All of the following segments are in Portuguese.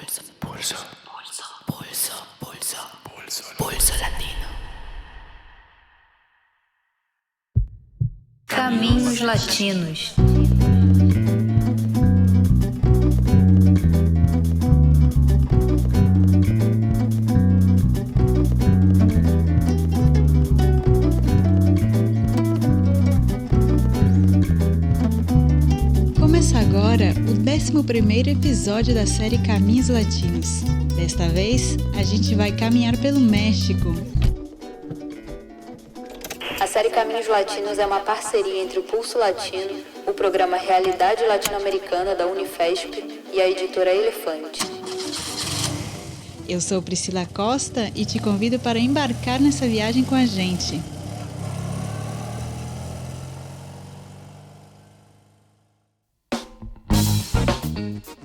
Pulso Latino. Caminhos Latinos. Começa agora o 11º episódio da série Caminhos Latinos. Desta vez, a gente vai caminhar pelo México. A série Caminhos Latinos é uma parceria entre o Pulso Latino, o programa Realidade Latino-Americana da Unifesp e a editora Elefante. Eu sou Priscila Costa e te convido para embarcar nessa viagem com a gente.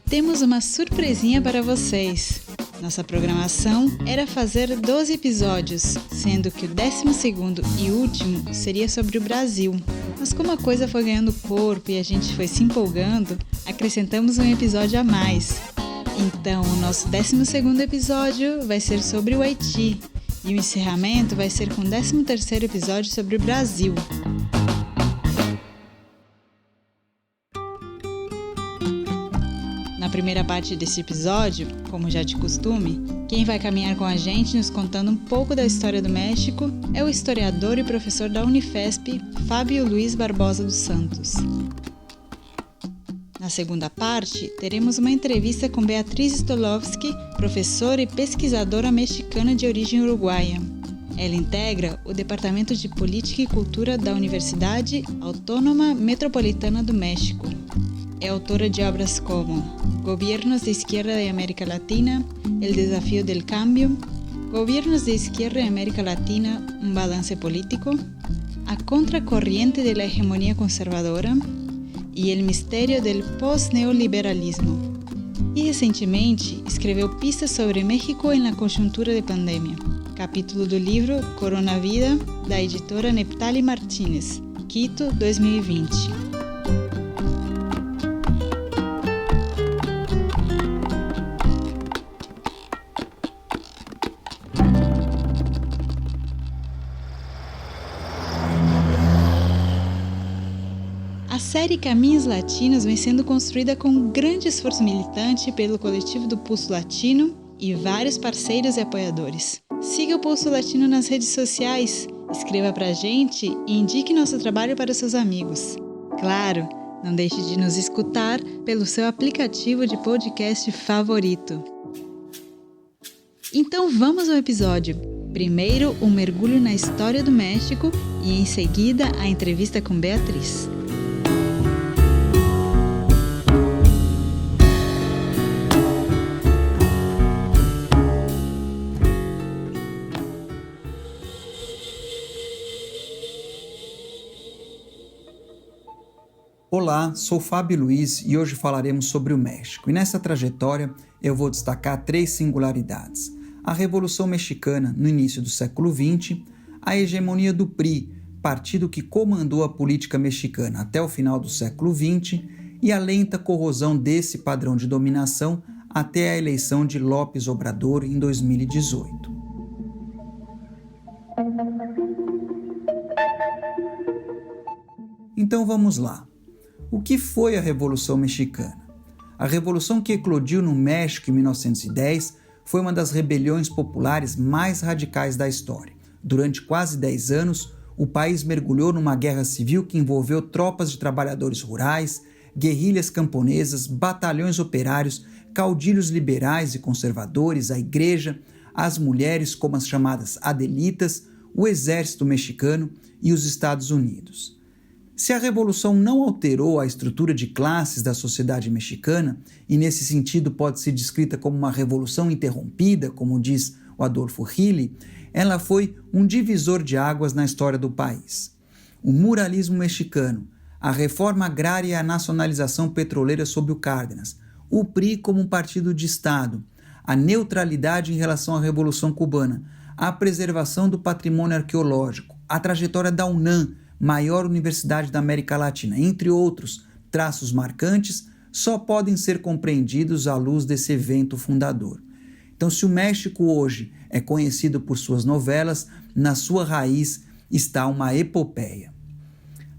Temos uma surpresinha para vocês. Nossa programação era fazer 12 episódios, sendo que o 12º e último seria sobre o Brasil. Mas como a coisa foi ganhando corpo e a gente foi se empolgando, acrescentamos um episódio a mais. Então, o nosso 12º episódio vai ser sobre o Haiti e o encerramento vai ser com o 13º episódio sobre o Brasil. Na primeira parte desse episódio, como já de costume, quem vai caminhar com a gente nos contando um pouco da história do México é o historiador e professor da Unifesp, Fábio Luiz Barbosa dos Santos. Na segunda parte, teremos uma entrevista com Beatriz Stolovsky, professora e pesquisadora mexicana de origem uruguaia. Ela integra o Departamento de Política e Cultura da Universidade Autônoma Metropolitana do México. É autora de obras como Gobiernos de Izquierda de América Latina, El Desafío del Cambio, Gobiernos de Izquierda en América Latina, un balance político, A Contracorriente de la Hegemonía Conservadora e El Misterio del Pós-Neoliberalismo. E recentemente escreveu Pistas sobre México en la Conjuntura de Pandemia, capítulo do livro Coronavida, da editora Neptali Martínez, Quito, 2020. A série Caminhos Latinos vem sendo construída com grande esforço militante pelo coletivo do Pulso Latino e vários parceiros e apoiadores. Siga o Pulso Latino nas redes sociais, escreva pra gente e indique nosso trabalho para seus amigos. Claro, não deixe de nos escutar pelo seu aplicativo de podcast favorito. Então vamos ao episódio. Primeiro, um mergulho na história do México e em seguida a entrevista com Beatriz. Olá, sou Fábio Luiz e hoje falaremos sobre o México. E nessa trajetória eu vou destacar 3 singularidades. A Revolução Mexicana no início do século XX, a hegemonia do PRI, partido que comandou a política mexicana até o final do século XX, e a lenta corrosão desse padrão de dominação até a eleição de López Obrador em 2018. Então vamos lá. O que foi a Revolução Mexicana? A revolução que eclodiu no México em 1910 foi uma das rebeliões populares mais radicais da história. Durante quase 10 anos, o país mergulhou numa guerra civil que envolveu tropas de trabalhadores rurais, guerrilhas camponesas, batalhões operários, caudilhos liberais e conservadores, a igreja, as mulheres como as chamadas adelitas, o exército mexicano e os Estados Unidos. Se a Revolução não alterou a estrutura de classes da sociedade mexicana, e nesse sentido pode ser descrita como uma revolução interrompida, como diz o Adolfo Hilly, ela foi um divisor de águas na história do país. O muralismo mexicano, a reforma agrária e a nacionalização petroleira sob o Cárdenas, o PRI como um partido de Estado, a neutralidade em relação à Revolução Cubana, a preservação do patrimônio arqueológico, a trajetória da UNAM, maior universidade da América Latina, entre outros traços marcantes, só podem ser compreendidos à luz desse evento fundador. Então, se o México hoje é conhecido por suas novelas, na sua raiz está uma epopeia.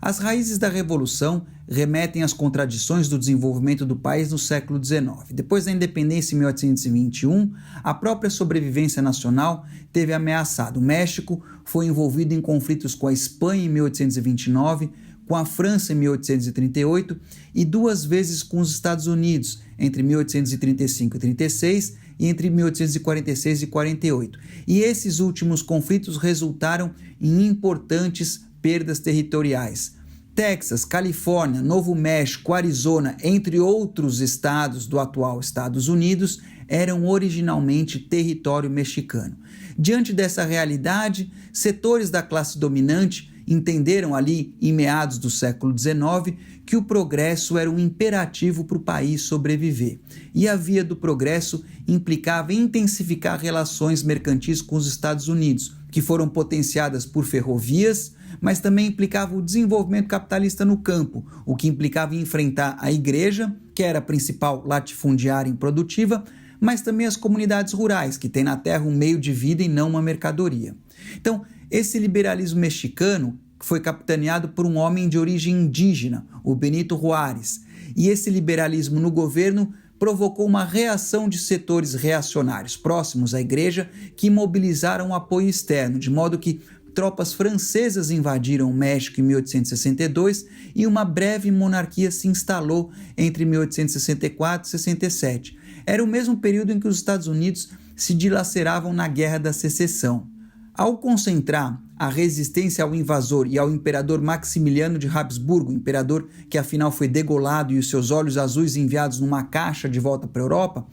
As raízes da Revolução remetem às contradições do desenvolvimento do país no século XIX. Depois da independência em 1821, a própria sobrevivência nacional teve ameaçada. O México foi envolvido em conflitos com a Espanha em 1829, com a França em 1838 e 2 vezes com os Estados Unidos, entre 1835 e 36 e entre 1846 e 48. E esses últimos conflitos resultaram em importantes perdas territoriais. Texas, Califórnia, Novo México, Arizona, entre outros estados do atual Estados Unidos, eram originalmente território mexicano. Diante dessa realidade, setores da classe dominante entenderam ali, em meados do século XIX, que o progresso era um imperativo para o país sobreviver. E a via do progresso implicava intensificar relações mercantis com os Estados Unidos, que foram potenciadas por ferrovias, mas também implicava o desenvolvimento capitalista no campo, o que implicava enfrentar a igreja, que era a principal latifundiária improdutiva, mas também as comunidades rurais, que têm na terra um meio de vida e não uma mercadoria. Então, esse liberalismo mexicano foi capitaneado por um homem de origem indígena, o Benito Juárez, e esse liberalismo no governo provocou uma reação de setores reacionários próximos à igreja que mobilizaram o apoio externo, de modo que tropas francesas invadiram o México em 1862 e uma breve monarquia se instalou entre 1864 e 67. Era o mesmo período em que os Estados Unidos se dilaceravam na Guerra da Secessão. Ao concentrar a resistência ao invasor e ao imperador Maximiliano de Habsburgo, imperador que afinal foi degolado e os seus olhos azuis enviados numa caixa de volta para a Europa,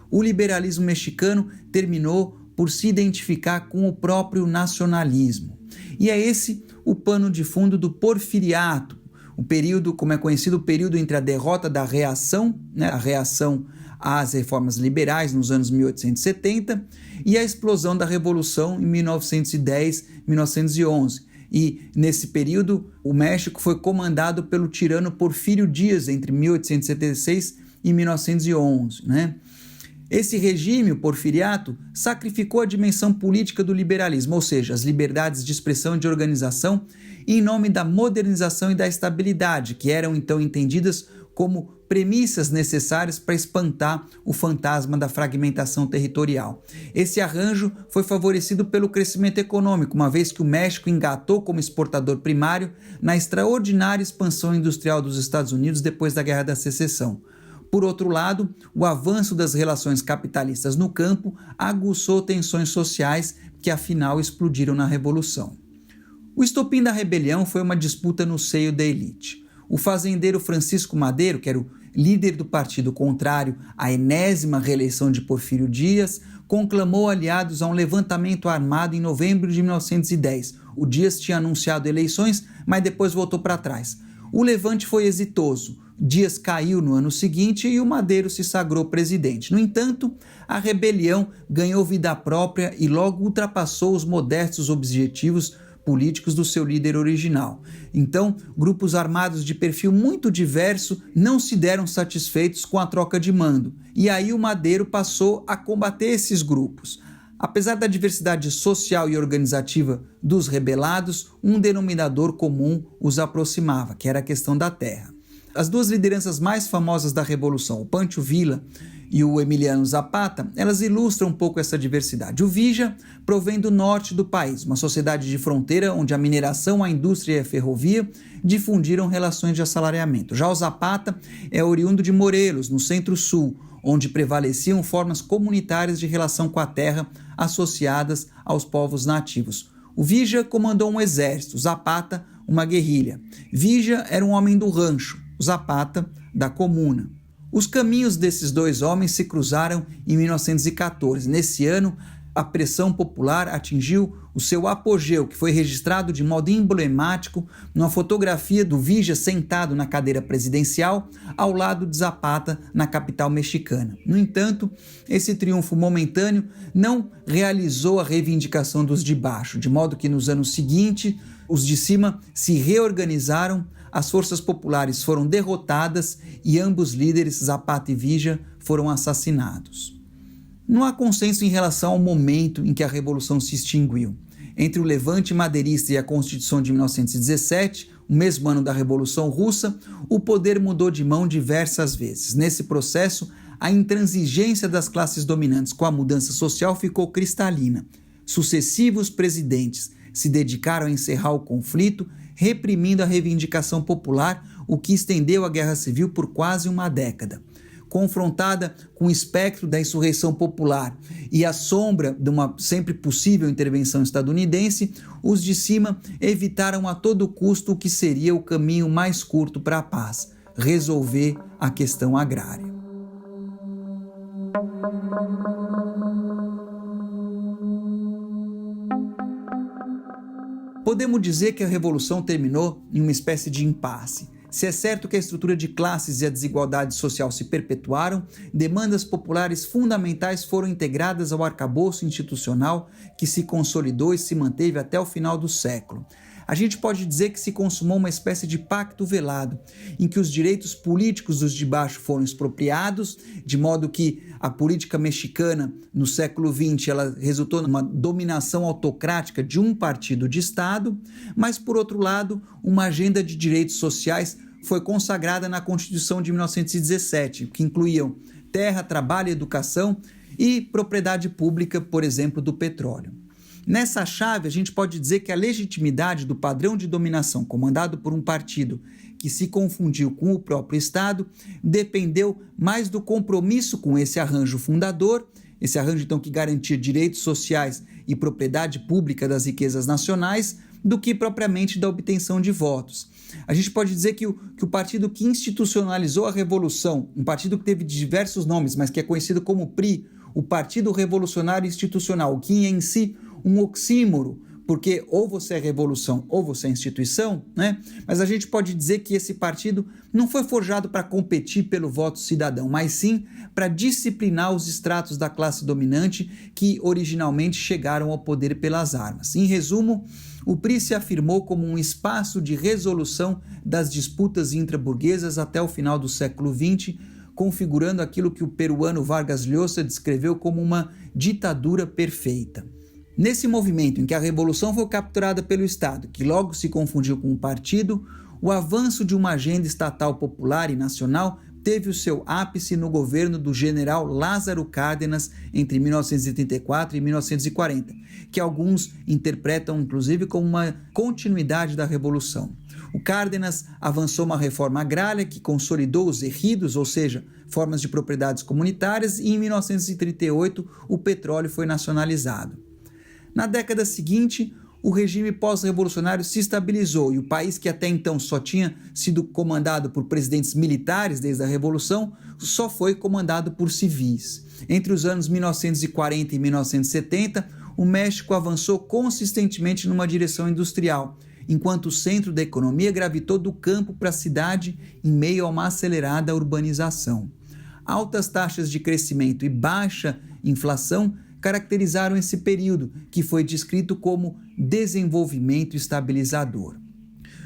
o liberalismo mexicano terminou por se identificar com o próprio nacionalismo. E é esse o pano de fundo do porfiriato, o período, como é conhecido, o período entre a derrota da reação, a reação às reformas liberais nos anos 1870 e a explosão da Revolução em 1910, 1911. E nesse período o México foi comandado pelo tirano Porfírio Díaz entre 1876 e 1911, Esse regime, o porfiriato, sacrificou a dimensão política do liberalismo, ou seja, as liberdades de expressão e de organização, em nome da modernização e da estabilidade, que eram então entendidas como premissas necessárias para espantar o fantasma da fragmentação territorial. Esse arranjo foi favorecido pelo crescimento econômico, uma vez que o México engatou como exportador primário na extraordinária expansão industrial dos Estados Unidos depois da Guerra da Secessão. Por outro lado, o avanço das relações capitalistas no campo aguçou tensões sociais que afinal explodiram na Revolução. O estopim da rebelião foi uma disputa no seio da elite. O fazendeiro Francisco Madero, que era o líder do partido contrário à enésima reeleição de Porfírio Díaz, conclamou aliados a um levantamento armado em novembro de 1910. O Díaz tinha anunciado eleições, mas depois voltou para trás. O levante foi exitoso. Díaz caiu no ano seguinte e o Madero se sagrou presidente. No entanto, a rebelião ganhou vida própria e logo ultrapassou os modestos objetivos políticos do seu líder original. Então, grupos armados de perfil muito diverso não se deram satisfeitos com a troca de mando, e aí o Madero passou a combater esses grupos. Apesar da diversidade social e organizativa dos rebelados, um denominador comum os aproximava, que era a questão da terra. As duas lideranças mais famosas da Revolução, o Pancho Villa e o Emiliano Zapata, elas ilustram um pouco essa diversidade. O Villa provém do norte do país, uma sociedade de fronteira onde a mineração, a indústria e a ferrovia difundiram relações de assalariamento. Já o Zapata é oriundo de Morelos, no centro-sul, onde prevaleciam formas comunitárias de relação com a terra associadas aos povos nativos. O Villa comandou um exército, Zapata uma guerrilha. Villa era um homem do rancho, Zapata da comuna. Os caminhos desses dois homens se cruzaram em 1914. Nesse ano, a pressão popular atingiu o seu apogeu, que foi registrado de modo emblemático numa fotografia do Villa sentado na cadeira presidencial ao lado de Zapata na capital mexicana. No entanto, esse triunfo momentâneo não realizou a reivindicação dos de baixo, de modo que nos anos seguintes os de cima se reorganizaram as forças populares foram derrotadas e ambos líderes, Zapata e Villa, foram assassinados. Não há consenso em relação ao momento em que a Revolução se extinguiu. Entre o levante madeirista e a Constituição de 1917, o mesmo ano da Revolução Russa, o poder mudou de mão diversas vezes. Nesse processo, a intransigência das classes dominantes com a mudança social ficou cristalina. Sucessivos presidentes se dedicaram a encerrar o conflito, reprimindo a reivindicação popular, o que estendeu a Guerra Civil por quase uma década. Confrontada com o espectro da insurreição popular e a sombra de uma sempre possível intervenção estadunidense, os de cima evitaram a todo custo o que seria o caminho mais curto para a paz: resolver a questão agrária. Podemos dizer que a Revolução terminou em uma espécie de impasse. Se é certo que a estrutura de classes e a desigualdade social se perpetuaram, demandas populares fundamentais foram integradas ao arcabouço institucional que se consolidou e se manteve até o final do século. A gente pode dizer que se consumou uma espécie de pacto velado, em que os direitos políticos dos de baixo foram expropriados, de modo que a política mexicana no século XX ela resultou numa dominação autocrática de um partido de Estado, mas por outro lado, uma agenda de direitos sociais foi consagrada na Constituição de 1917, que incluíam terra, trabalho, educação e propriedade pública, por exemplo, do petróleo. Nessa chave, a gente pode dizer que a legitimidade do padrão de dominação comandado por um partido que se confundiu com o próprio Estado dependeu mais do compromisso com esse arranjo fundador, esse arranjo então que garantia direitos sociais e propriedade pública das riquezas nacionais, do que propriamente da obtenção de votos. A gente pode dizer que o partido que institucionalizou a Revolução, um partido que teve diversos nomes, mas que é conhecido como PRI, o Partido Revolucionário Institucional, que em si um oxímoro, porque ou você é revolução ou você é instituição, né? Mas a gente pode dizer que esse partido não foi forjado para competir pelo voto cidadão, mas sim para disciplinar os estratos da classe dominante que originalmente chegaram ao poder pelas armas. Em resumo, o PRI se afirmou como um espaço de resolução das disputas intraburguesas até o final do século XX, configurando aquilo que o peruano Vargas Llosa descreveu como uma ditadura perfeita. Nesse movimento em que a Revolução foi capturada pelo Estado, que logo se confundiu com o partido, o avanço de uma agenda estatal popular e nacional teve o seu ápice no governo do general Lázaro Cárdenas entre 1934 e 1940, que alguns interpretam inclusive como uma continuidade da Revolução. O Cárdenas avançou uma reforma agrária que consolidou os ejidos, ou seja, formas de propriedades comunitárias, e em 1938 o petróleo foi nacionalizado. Na década seguinte, o regime pós-revolucionário se estabilizou e o país, que até então só tinha sido comandado por presidentes militares desde a Revolução, só foi comandado por civis. Entre os anos 1940 e 1970, o México avançou consistentemente numa direção industrial, enquanto o centro da economia gravitou do campo para a cidade em meio a uma acelerada urbanização. Altas taxas de crescimento e baixa inflação caracterizaram esse período, que foi descrito como desenvolvimento estabilizador.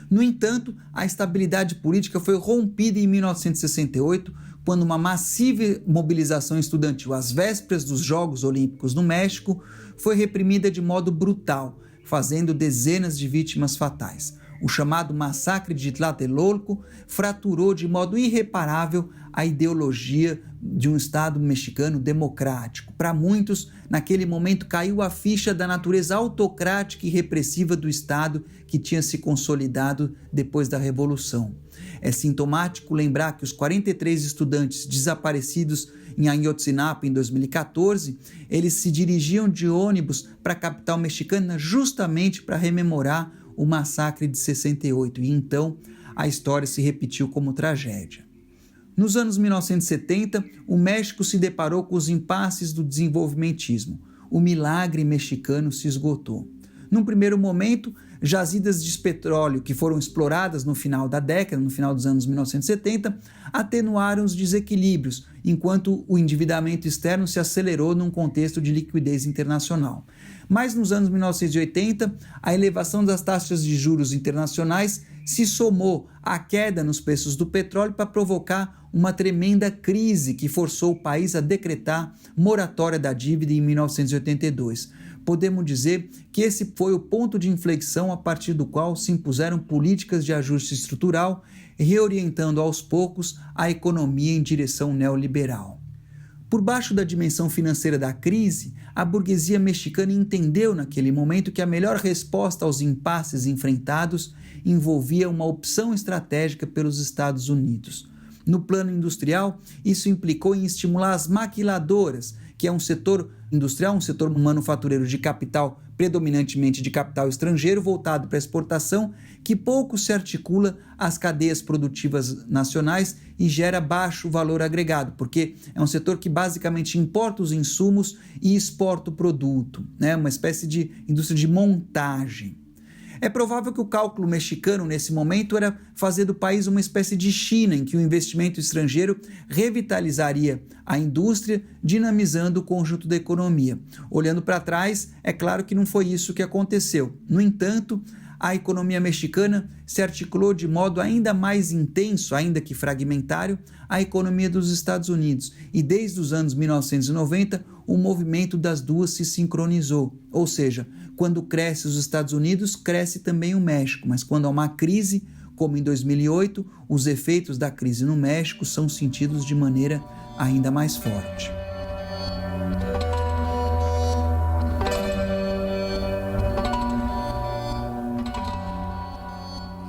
No entanto, a estabilidade política foi rompida em 1968, quando uma massiva mobilização estudantil às vésperas dos Jogos Olímpicos no México foi reprimida de modo brutal, fazendo dezenas de vítimas fatais. O chamado massacre de Tlatelolco fraturou de modo irreparável a ideologia de um Estado mexicano democrático. Para muitos, naquele momento caiu a ficha da natureza autocrática e repressiva do Estado que tinha se consolidado depois da Revolução. É sintomático lembrar que os 43 estudantes desaparecidos em Ayotzinapa em 2014, eles se dirigiam de ônibus para a capital mexicana justamente para rememorar o massacre de 68, e então a história se repetiu como tragédia. Nos anos 1970, o México se deparou com os impasses do desenvolvimentismo. O milagre mexicano se esgotou. Num primeiro momento, jazidas de petróleo que foram exploradas no final da década, no final dos anos 1970, atenuaram os desequilíbrios, enquanto o endividamento externo se acelerou num contexto de liquidez internacional. Mas nos anos 1980, a elevação das taxas de juros internacionais se somou à queda nos preços do petróleo para provocar uma tremenda crise que forçou o país a decretar moratória da dívida em 1982. Podemos dizer que esse foi o ponto de inflexão a partir do qual se impuseram políticas de ajuste estrutural, reorientando aos poucos a economia em direção neoliberal. Por baixo da dimensão financeira da crise, a burguesia mexicana entendeu naquele momento que a melhor resposta aos impasses enfrentados envolvia uma opção estratégica pelos Estados Unidos. No plano industrial, isso implicou em estimular as maquiladoras, que é um setor industrial, um setor manufatureiro de capital, predominantemente de capital estrangeiro, voltado para a exportação, que pouco se articula às cadeias produtivas nacionais e gera baixo valor agregado, porque é um setor que basicamente importa os insumos e exporta o produto, né? Uma espécie de indústria de montagem. É provável que o cálculo mexicano nesse momento era fazer do país uma espécie de China, em que o investimento estrangeiro revitalizaria a indústria, dinamizando o conjunto da economia. Olhando para trás, é claro que não foi isso que aconteceu. No entanto, a economia mexicana se articulou de modo ainda mais intenso, ainda que fragmentário, à economia dos Estados Unidos. E desde os anos 1990, o movimento das duas se sincronizou. Ou seja, quando cresce os Estados Unidos, cresce também o México. Mas quando há uma crise, como em 2008, os efeitos da crise no México são sentidos de maneira ainda mais forte.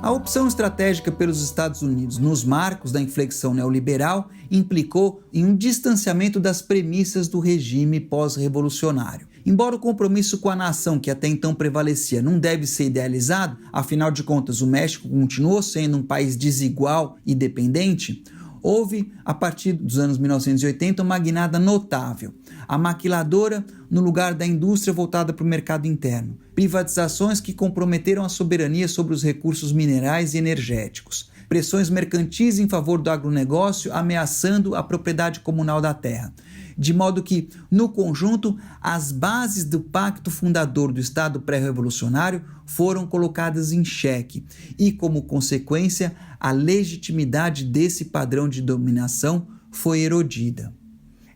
A opção estratégica pelos Estados Unidos nos marcos da inflexão neoliberal implicou em um distanciamento das premissas do regime pós-revolucionário. Embora o compromisso com a nação que até então prevalecia não deve ser idealizado, afinal de contas o México continuou sendo um país desigual e dependente, houve, a partir dos anos 1980, uma guinada notável. A maquiladora no lugar da indústria voltada para o mercado interno. Privatizações que comprometeram a soberania sobre os recursos minerais e energéticos. Pressões mercantis em favor do agronegócio, ameaçando a propriedade comunal da terra. De modo que, no conjunto, as bases do pacto fundador do Estado pré-revolucionário foram colocadas em xeque e, como consequência, a legitimidade desse padrão de dominação foi erodida.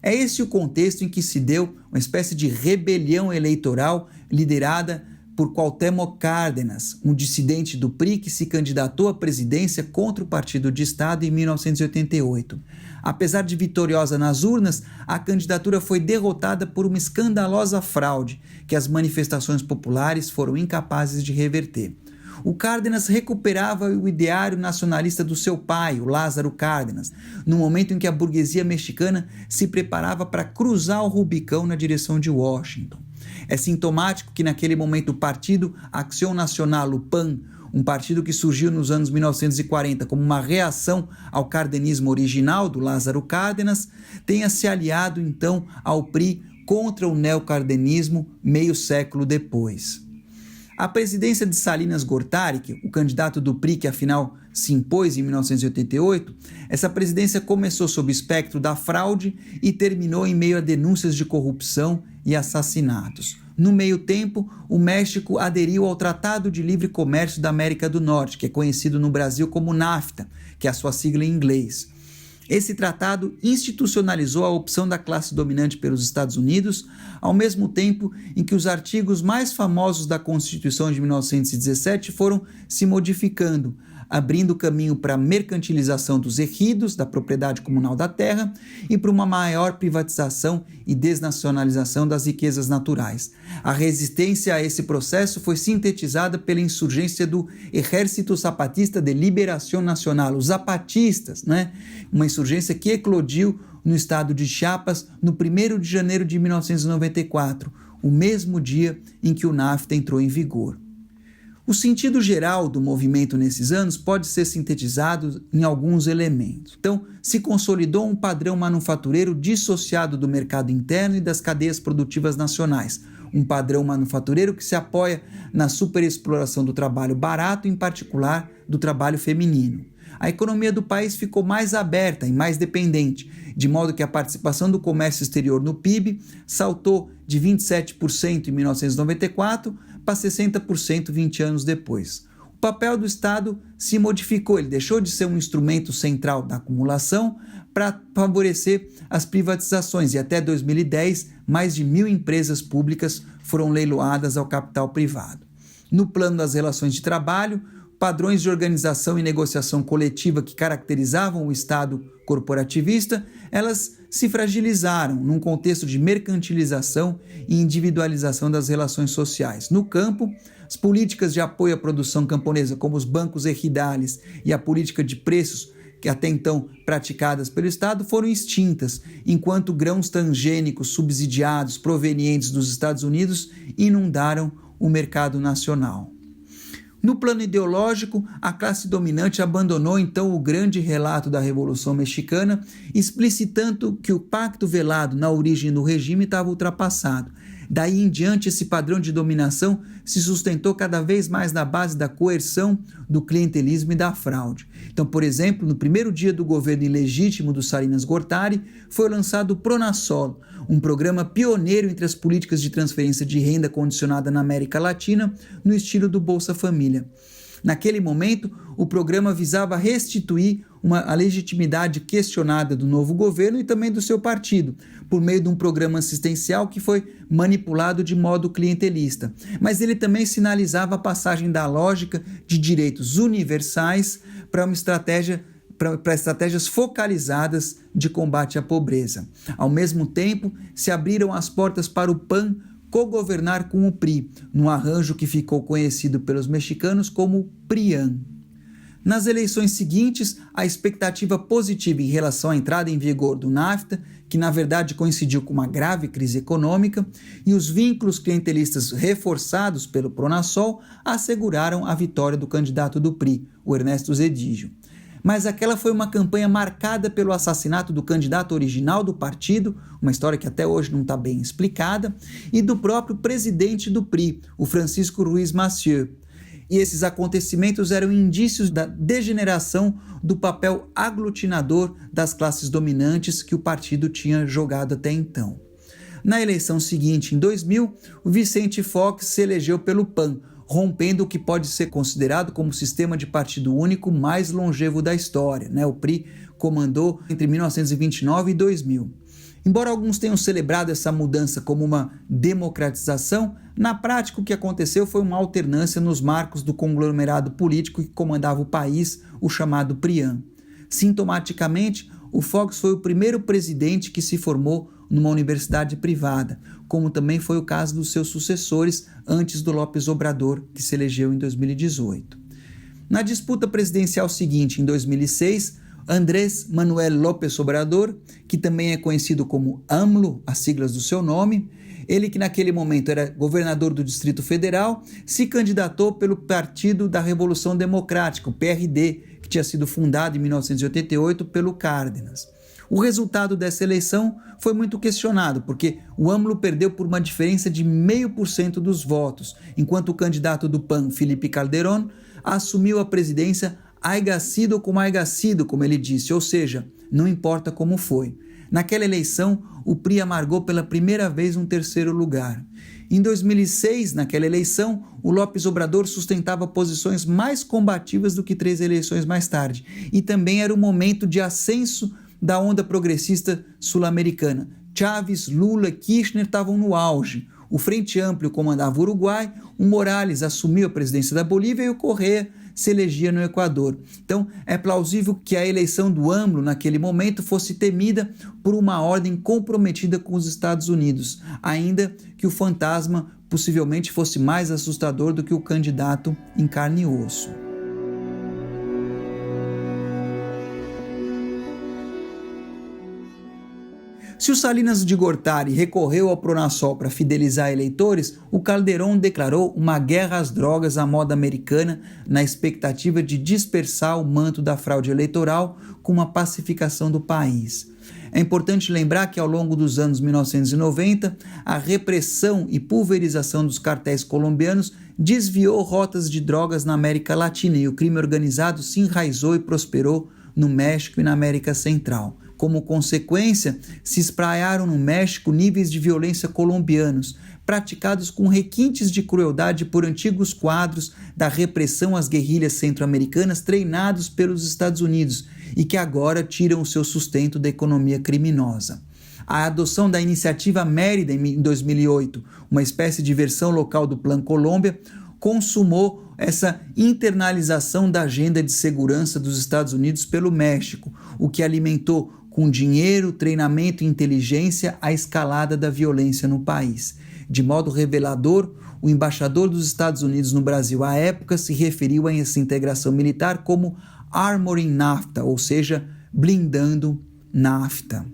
É esse o contexto em que se deu uma espécie de rebelião eleitoral liderada por Cuauhtémoc Cárdenas, um dissidente do PRI que se candidatou à presidência contra o Partido de Estado em 1988. Apesar de vitoriosa nas urnas, a candidatura foi derrotada por uma escandalosa fraude que as manifestações populares foram incapazes de reverter. O Cárdenas recuperava o ideário nacionalista do seu pai, o Lázaro Cárdenas, no momento em que a burguesia mexicana se preparava para cruzar o Rubicão na direção de Washington. É sintomático que naquele momento o partido Acción Nacional, o PAN, um partido que surgiu nos anos 1940 como uma reação ao cardenismo original do Lázaro Cárdenas, tenha se aliado então ao PRI contra o neocardenismo meio século depois. A presidência de Salinas Gortari, o candidato do PRI que afinal se impôs em 1988, essa presidência começou sob o espectro da fraude e terminou em meio a denúncias de corrupção e assassinatos. No meio tempo, o México aderiu ao Tratado de Livre Comércio da América do Norte, que é conhecido no Brasil como NAFTA, que é a sua sigla em inglês. Esse tratado institucionalizou a opção da classe dominante pelos Estados Unidos, ao mesmo tempo em que os artigos mais famosos da Constituição de 1917 foram se modificando, abrindo caminho para a mercantilização dos ejidos, da propriedade comunal da terra, e para uma maior privatização e desnacionalização das riquezas naturais. A resistência a esse processo foi sintetizada pela insurgência do Ejército Zapatista de Liberación Nacional, os zapatistas, uma insurgência que eclodiu no estado de Chiapas no 1º de janeiro de 1994, o mesmo dia em que o NAFTA entrou em vigor. O sentido geral do movimento nesses anos pode ser sintetizado em alguns elementos. Então, se consolidou um padrão manufatureiro dissociado do mercado interno e das cadeias produtivas nacionais. Um padrão manufatureiro que se apoia na superexploração do trabalho barato, em particular do trabalho feminino. A economia do país ficou mais aberta e mais dependente, de modo que a participação do comércio exterior no PIB saltou de 27% em 1994 para 60% 20 anos depois. O papel do Estado se modificou, ele deixou de ser um instrumento central da acumulação para favorecer as privatizações, e até 2010 mais de 1.000 empresas públicas foram leiloadas ao capital privado. No plano das relações de trabalho, padrões de organização e negociação coletiva que caracterizavam o Estado corporativista, elas se fragilizaram num contexto de mercantilização e individualização das relações sociais. No campo, as políticas de apoio à produção camponesa, como os bancos ejidales e a política de preços, que até então praticadas pelo Estado, foram extintas, enquanto grãos transgênicos subsidiados provenientes dos Estados Unidos inundaram o mercado nacional. No plano ideológico, a classe dominante abandonou então o grande relato da Revolução Mexicana, explicitando que o pacto velado na origem do regime estava ultrapassado. Daí em diante, esse padrão de dominação se sustentou cada vez mais na base da coerção, do clientelismo e da fraude. Então, por exemplo, no primeiro dia do governo ilegítimo do Salinas Gortari, foi lançado o Pronasol, um programa pioneiro entre as políticas de transferência de renda condicionada na América Latina, no estilo do Bolsa Família. Naquele momento, o programa visava restituir a legitimidade questionada do novo governo e também do seu partido, por meio de um programa assistencial que foi manipulado de modo clientelista. Mas ele também sinalizava a passagem da lógica de direitos universais para estratégias focalizadas de combate à pobreza. Ao mesmo tempo, se abriram as portas para o PAN cogovernar com o PRI, num arranjo que ficou conhecido pelos mexicanos como PRIAN. Nas eleições seguintes, a expectativa positiva em relação à entrada em vigor do NAFTA, que na verdade coincidiu com uma grave crise econômica, e os vínculos clientelistas reforçados pelo Pronasol asseguraram a vitória do candidato do PRI, o Ernesto Zedillo. Mas aquela foi uma campanha marcada pelo assassinato do candidato original do partido, uma história que até hoje não está bem explicada, e do próprio presidente do PRI, o Francisco Ruiz Massieu. E esses acontecimentos eram indícios da degeneração do papel aglutinador das classes dominantes que o partido tinha jogado até então. Na eleição seguinte, em 2000, o Vicente Fox se elegeu pelo PAN, rompendo o que pode ser considerado como o sistema de partido único mais longevo da história. O PRI comandou entre 1929 e 2000. Embora alguns tenham celebrado essa mudança como uma democratização, na prática o que aconteceu foi uma alternância nos marcos do conglomerado político que comandava o país, o chamado PRIAN. Sintomaticamente, o Fox foi o primeiro presidente que se formou numa universidade privada, como também foi o caso dos seus sucessores antes do López Obrador, que se elegeu em 2018. Na disputa presidencial seguinte, em 2006, Andrés Manuel López Obrador, que também é conhecido como AMLO, as siglas do seu nome, ele que naquele momento era governador do Distrito Federal, se candidatou pelo Partido da Revolução Democrática, o PRD, que tinha sido fundado em 1988 pelo Cárdenas. O resultado dessa eleição foi muito questionado, porque o AMLO perdeu por uma diferença de 0,5% dos votos, enquanto o candidato do PAN, Felipe Calderón, assumiu a presidência haiga sido como haiga sido, como ele disse, ou seja, não importa como foi. Naquela eleição, o PRI amargou pela primeira vez um terceiro lugar. Em 2006, naquela eleição, o López Obrador sustentava posições mais combativas do que 3 eleições mais tarde, e também era o momento de ascenso da onda progressista sul-americana. Chávez, Lula e Kirchner estavam no auge. O Frente Amplio comandava o Uruguai, o Morales assumiu a presidência da Bolívia e o Correa se elegia no Equador. Então, é plausível que a eleição do AMLO naquele momento fosse temida por uma ordem comprometida com os Estados Unidos, ainda que o fantasma possivelmente fosse mais assustador do que o candidato em carne e osso. Se o Salinas de Gortari recorreu ao Pronasol para fidelizar eleitores, o Calderón declarou uma guerra às drogas à moda americana na expectativa de dispersar o manto da fraude eleitoral com uma pacificação do país. É importante lembrar que ao longo dos anos 1990, a repressão e pulverização dos cartéis colombianos desviou rotas de drogas na América Latina e o crime organizado se enraizou e prosperou no México e na América Central. Como consequência, se espraiaram no México níveis de violência colombianos, praticados com requintes de crueldade por antigos quadros da repressão às guerrilhas centro-americanas treinados pelos Estados Unidos e que agora tiram o seu sustento da economia criminosa. A adoção da iniciativa Mérida em 2008, uma espécie de versão local do Plan Colômbia, consumou essa internalização da agenda de segurança dos Estados Unidos pelo México, o que alimentou com dinheiro, treinamento e inteligência a escalada da violência no país. De modo revelador, o embaixador dos Estados Unidos no Brasil à época se referiu a essa integração militar como armoring NAFTA, ou seja, blindando NAFTA.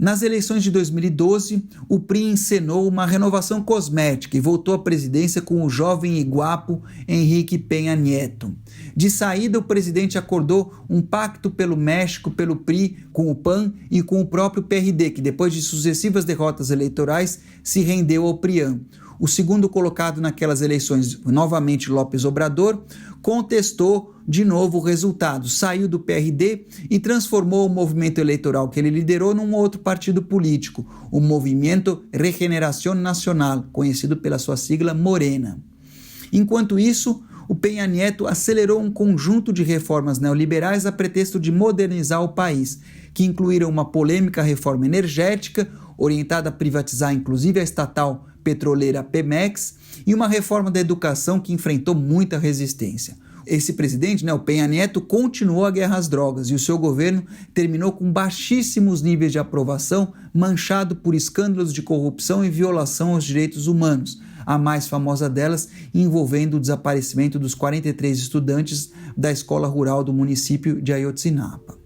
Nas eleições de 2012, o PRI encenou uma renovação cosmética e voltou à presidência com o jovem e guapo Enrique Peña Nieto. De saída, o presidente acordou um pacto pelo México, pelo PRI, com o PAN e com o próprio PRD, que depois de sucessivas derrotas eleitorais se rendeu ao PRIAN. O segundo colocado naquelas eleições, novamente López Obrador, contestou de novo o resultado, saiu do PRD e transformou o movimento eleitoral que ele liderou num outro partido político, o Movimento Regeneración Nacional, conhecido pela sua sigla Morena. Enquanto isso, o Peña Nieto acelerou um conjunto de reformas neoliberais a pretexto de modernizar o país, que incluíram uma polêmica reforma energética, orientada a privatizar inclusive a estatal petroleira Pemex, e uma reforma da educação que enfrentou muita resistência. Esse presidente, o Peña Nieto, continuou a guerra às drogas e o seu governo terminou com baixíssimos níveis de aprovação, manchado por escândalos de corrupção e violação aos direitos humanos, a mais famosa delas envolvendo o desaparecimento dos 43 estudantes da escola rural do município de Ayotzinapa.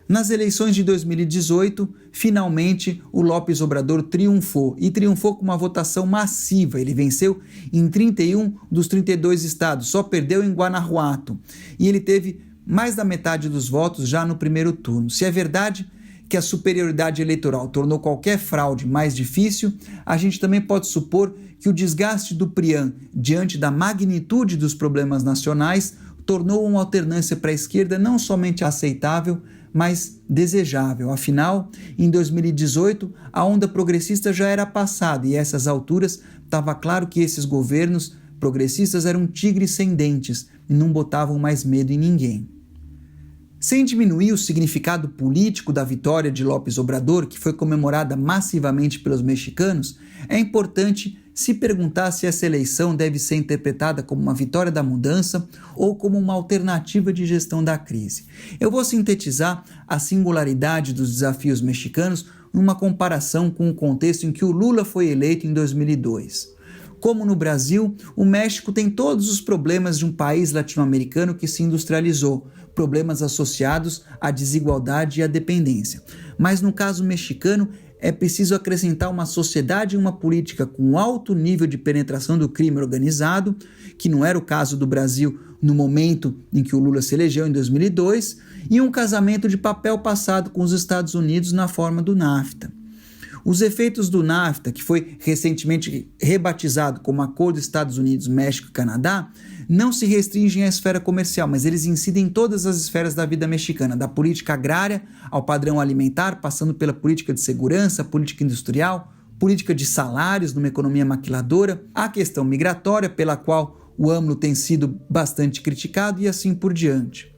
Nas eleições de 2018, finalmente o López Obrador triunfou, e triunfou com uma votação massiva. Ele venceu em 31 dos 32 estados, só perdeu em Guanajuato, e ele teve mais da metade dos votos já no primeiro turno. Se é verdade que a superioridade eleitoral tornou qualquer fraude mais difícil, a gente também pode supor que o desgaste do PRIAN diante da magnitude dos problemas nacionais tornou uma alternância para a esquerda não somente aceitável, mas desejável. Afinal, em 2018, a onda progressista já era passada e a essas alturas estava claro que esses governos progressistas eram tigres sem dentes e não botavam mais medo em ninguém. Sem diminuir o significado político da vitória de López Obrador, que foi comemorada massivamente pelos mexicanos, é importante se perguntar se essa eleição deve ser interpretada como uma vitória da mudança ou como uma alternativa de gestão da crise. Eu vou sintetizar a singularidade dos desafios mexicanos numa comparação com o contexto em que o Lula foi eleito em 2002. Como no Brasil, o México tem todos os problemas de um país latino-americano que se industrializou, problemas associados à desigualdade e à dependência. Mas no caso mexicano, é preciso acrescentar uma sociedade e uma política com alto nível de penetração do crime organizado, que não era o caso do Brasil no momento em que o Lula se elegeu em 2002, e um casamento de papel passado com os Estados Unidos na forma do NAFTA. Os efeitos do NAFTA, que foi recentemente rebatizado como Acordo Estados Unidos, México e Canadá, não se restringem à esfera comercial, mas eles incidem em todas as esferas da vida mexicana, da política agrária ao padrão alimentar, passando pela política de segurança, política industrial, política de salários numa economia maquiladora, a questão migratória, pela qual o AMLO tem sido bastante criticado e assim por diante.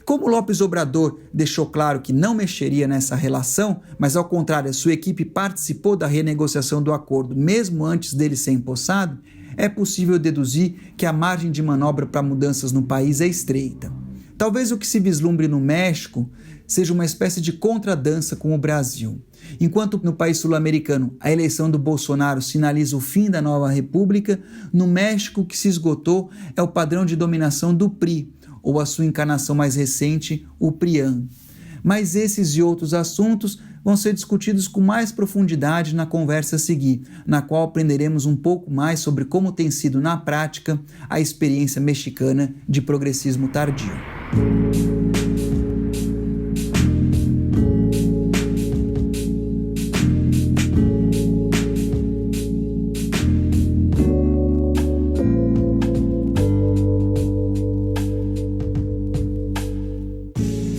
Como López Obrador deixou claro que não mexeria nessa relação, mas ao contrário, a sua equipe participou da renegociação do acordo mesmo antes dele ser empossado, é possível deduzir que a margem de manobra para mudanças no país é estreita. Talvez o que se vislumbre no México seja uma espécie de contradança com o Brasil. Enquanto no país sul-americano a eleição do Bolsonaro sinaliza o fim da nova república, no México o que se esgotou é o padrão de dominação do PRI, ou a sua encarnação mais recente, o PRIAN. Mas esses e outros assuntos vão ser discutidos com mais profundidade na conversa a seguir, na qual aprenderemos um pouco mais sobre como tem sido na prática a experiência mexicana de progressismo tardio.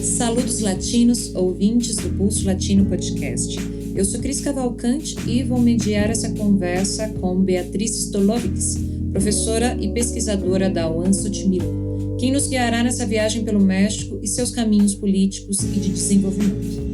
Saludos latinos, ouvintes do Pulso Latino Podcast. Eu sou Cris Cavalcante e vou mediar essa conversa com Beatriz Stolovics, professora e pesquisadora da UAM Xochimilco, quem nos guiará nessa viagem pelo México e seus caminhos políticos e de desenvolvimento.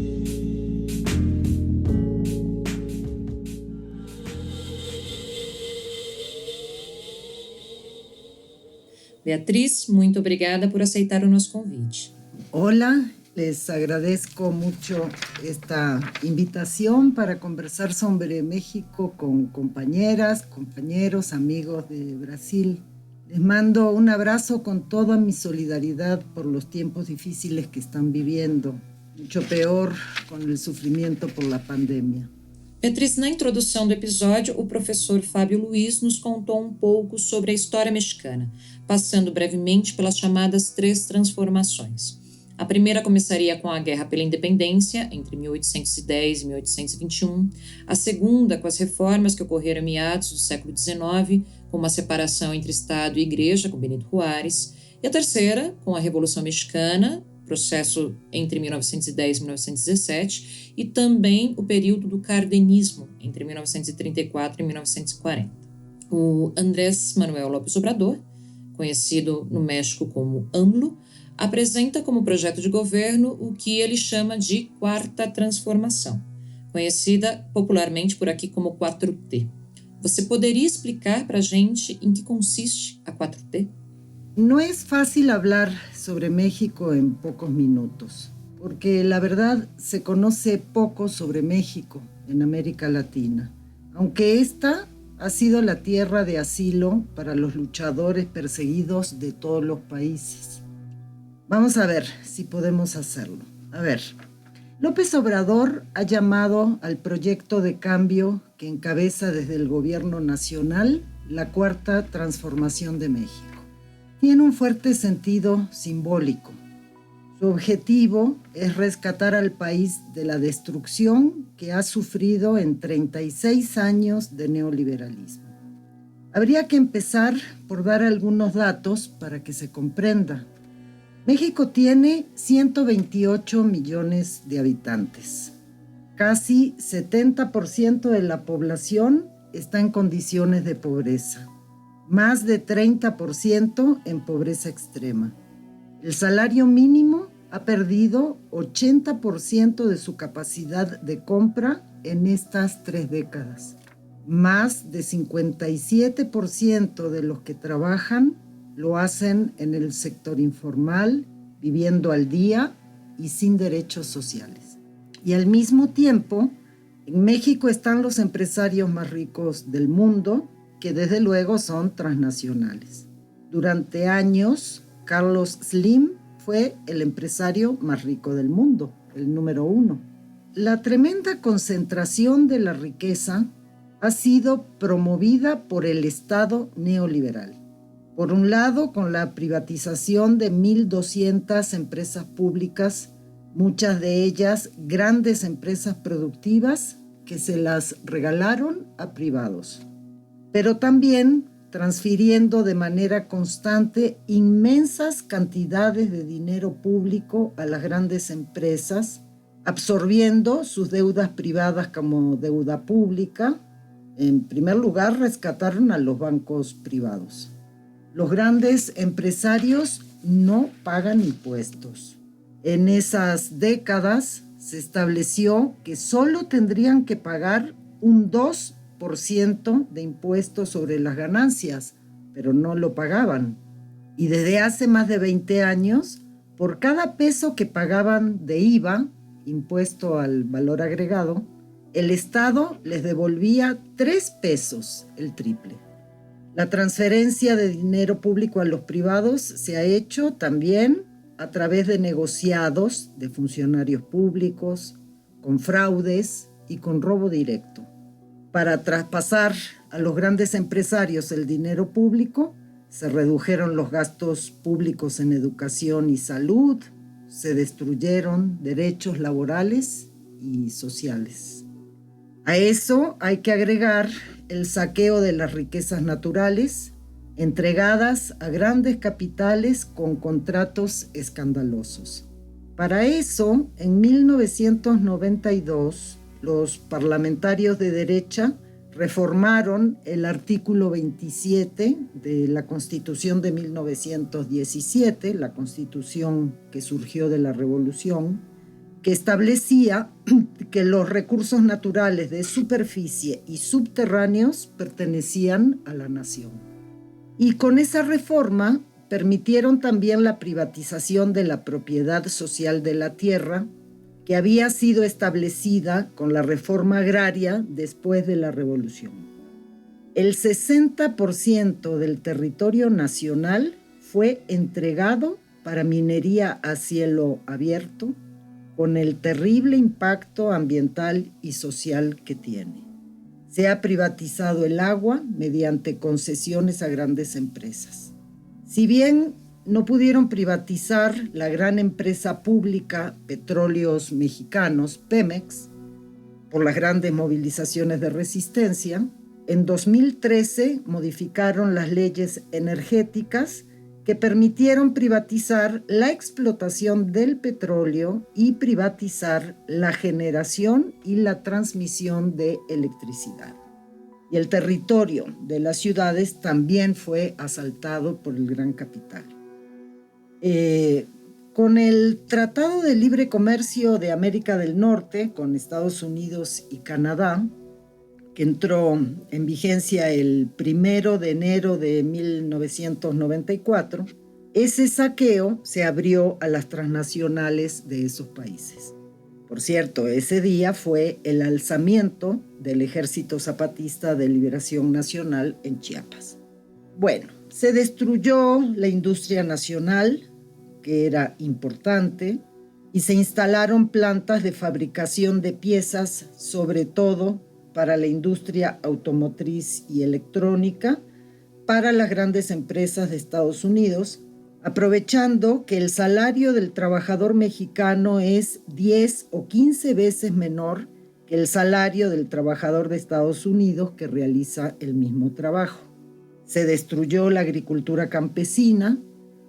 Beatriz, muito obrigada por aceitar o nosso convite. Hola, les agradezco mucho esta invitación para conversar sobre México con compañeras, compañeros, amigos de Brasil. Les mando un abrazo con toda mi solidaridad por los tiempos difíciles que están viviendo, mucho peor con el sufrimiento por la pandemia. Beatriz, na introdução do episódio, o professor Fábio Luiz nos contou um pouco sobre a história mexicana, passando brevemente pelas chamadas 3 transformações. A primeira começaria com a Guerra pela Independência, entre 1810 e 1821, a segunda com as reformas que ocorreram em meados do século XIX, com uma separação entre Estado e Igreja, com Benito Juárez, e a terceira com a Revolução Mexicana, processo entre 1910 e 1917, e também o período do cardenismo, entre 1934 e 1940. O Andrés Manuel López Obrador, conhecido no México como AMLO, apresenta como projeto de governo o que ele chama de Quarta Transformação, conhecida popularmente por aqui como 4T. Você poderia explicar para a gente em que consiste a 4T? No es fácil hablar sobre México en pocos minutos, porque la verdad se conoce poco sobre México en América Latina, aunque esta ha sido la tierra de asilo para los luchadores perseguidos de todos los países. Vamos a ver si podemos hacerlo. A ver, López Obrador ha llamado al proyecto de cambio que encabeza desde el gobierno nacional la Cuarta Transformación de México. Tiene un fuerte sentido simbólico. Su objetivo es rescatar al país de la destrucción que ha sufrido en 36 años de neoliberalismo. Habría que empezar por dar algunos datos para que se comprenda. México tiene 128 millones de habitantes. Casi 70% de la población está en condiciones de pobreza. Más de 30% en pobreza extrema. El salario mínimo ha perdido 80% de su capacidad de compra en estas 3 décadas. Más de 57% de los que trabajan lo hacen en el sector informal, viviendo al día y sin derechos sociales. Y al mismo tiempo, en México están los empresarios más ricos del mundo, que desde luego son transnacionales. Durante años, Carlos Slim fue el empresario más rico del mundo, el número 1. La tremenda concentración de la riqueza ha sido promovida por el Estado neoliberal. Por un lado, con la privatización de 1.200 empresas públicas, muchas de ellas grandes empresas productivas que se las regalaron a privados. Pero también transfiriendo de manera constante inmensas cantidades de dinero público a las grandes empresas, absorbiendo sus deudas privadas como deuda pública. En primer lugar, rescataron a los bancos privados. Los grandes empresarios no pagan impuestos. En esas décadas se estableció que solo tendrían que pagar un 2% de impuestos sobre las ganancias, pero no lo pagaban. Y desde hace más de 20 años, por cada peso que pagaban de IVA, impuesto al valor agregado, el Estado les devolvía 3 pesos, el triple. La transferencia de dinero público a los privados se ha hecho también a través de negociados de funcionarios públicos con fraudes y con robo directo. Para traspasar a los grandes empresarios el dinero público, se redujeron los gastos públicos en educación y salud, se destruyeron derechos laborales y sociales. A eso hay que agregar el saqueo de las riquezas naturales, entregadas a grandes capitales con contratos escandalosos. Para eso, en 1992, los parlamentarios de derecha reformaron el artículo 27 de la Constitución de 1917, la Constitución que surgió de la Revolución, que establecía que los recursos naturales de superficie y subterráneos pertenecían a la nación. Y con esa reforma permitieron también la privatización de la propiedad social de la tierra, que había sido establecida con la reforma agraria después de la Revolución. El 60% del territorio nacional fue entregado para minería a cielo abierto, con el terrible impacto ambiental y social que tiene. Se ha privatizado el agua mediante concesiones a grandes empresas. Si bien no pudieron privatizar la gran empresa pública Petróleos Mexicanos, Pemex, por las grandes movilizaciones de resistencia, en 2013 modificaron las leyes energéticas que permitieron privatizar la explotación del petróleo y privatizar la generación y la transmisión de electricidad. Y el territorio de las ciudades también fue asaltado por el gran capital. Con el Tratado de Libre Comercio de América del Norte, con Estados Unidos y Canadá, que entró en vigencia el 1 de enero de 1994, ese saqueo se abrió a las transnacionales de esos países. Por cierto, ese día fue el alzamiento del Ejército Zapatista de Liberación Nacional en Chiapas. Bueno, se destruyó la industria nacional, que era importante, y se instalaron plantas de fabricación de piezas, sobre todo para la industria automotriz y electrónica, para las grandes empresas de Estados Unidos, aprovechando que el salario del trabajador mexicano es 10 o 15 veces menor que el salario del trabajador de Estados Unidos que realiza el mismo trabajo. Se destruyó la agricultura campesina,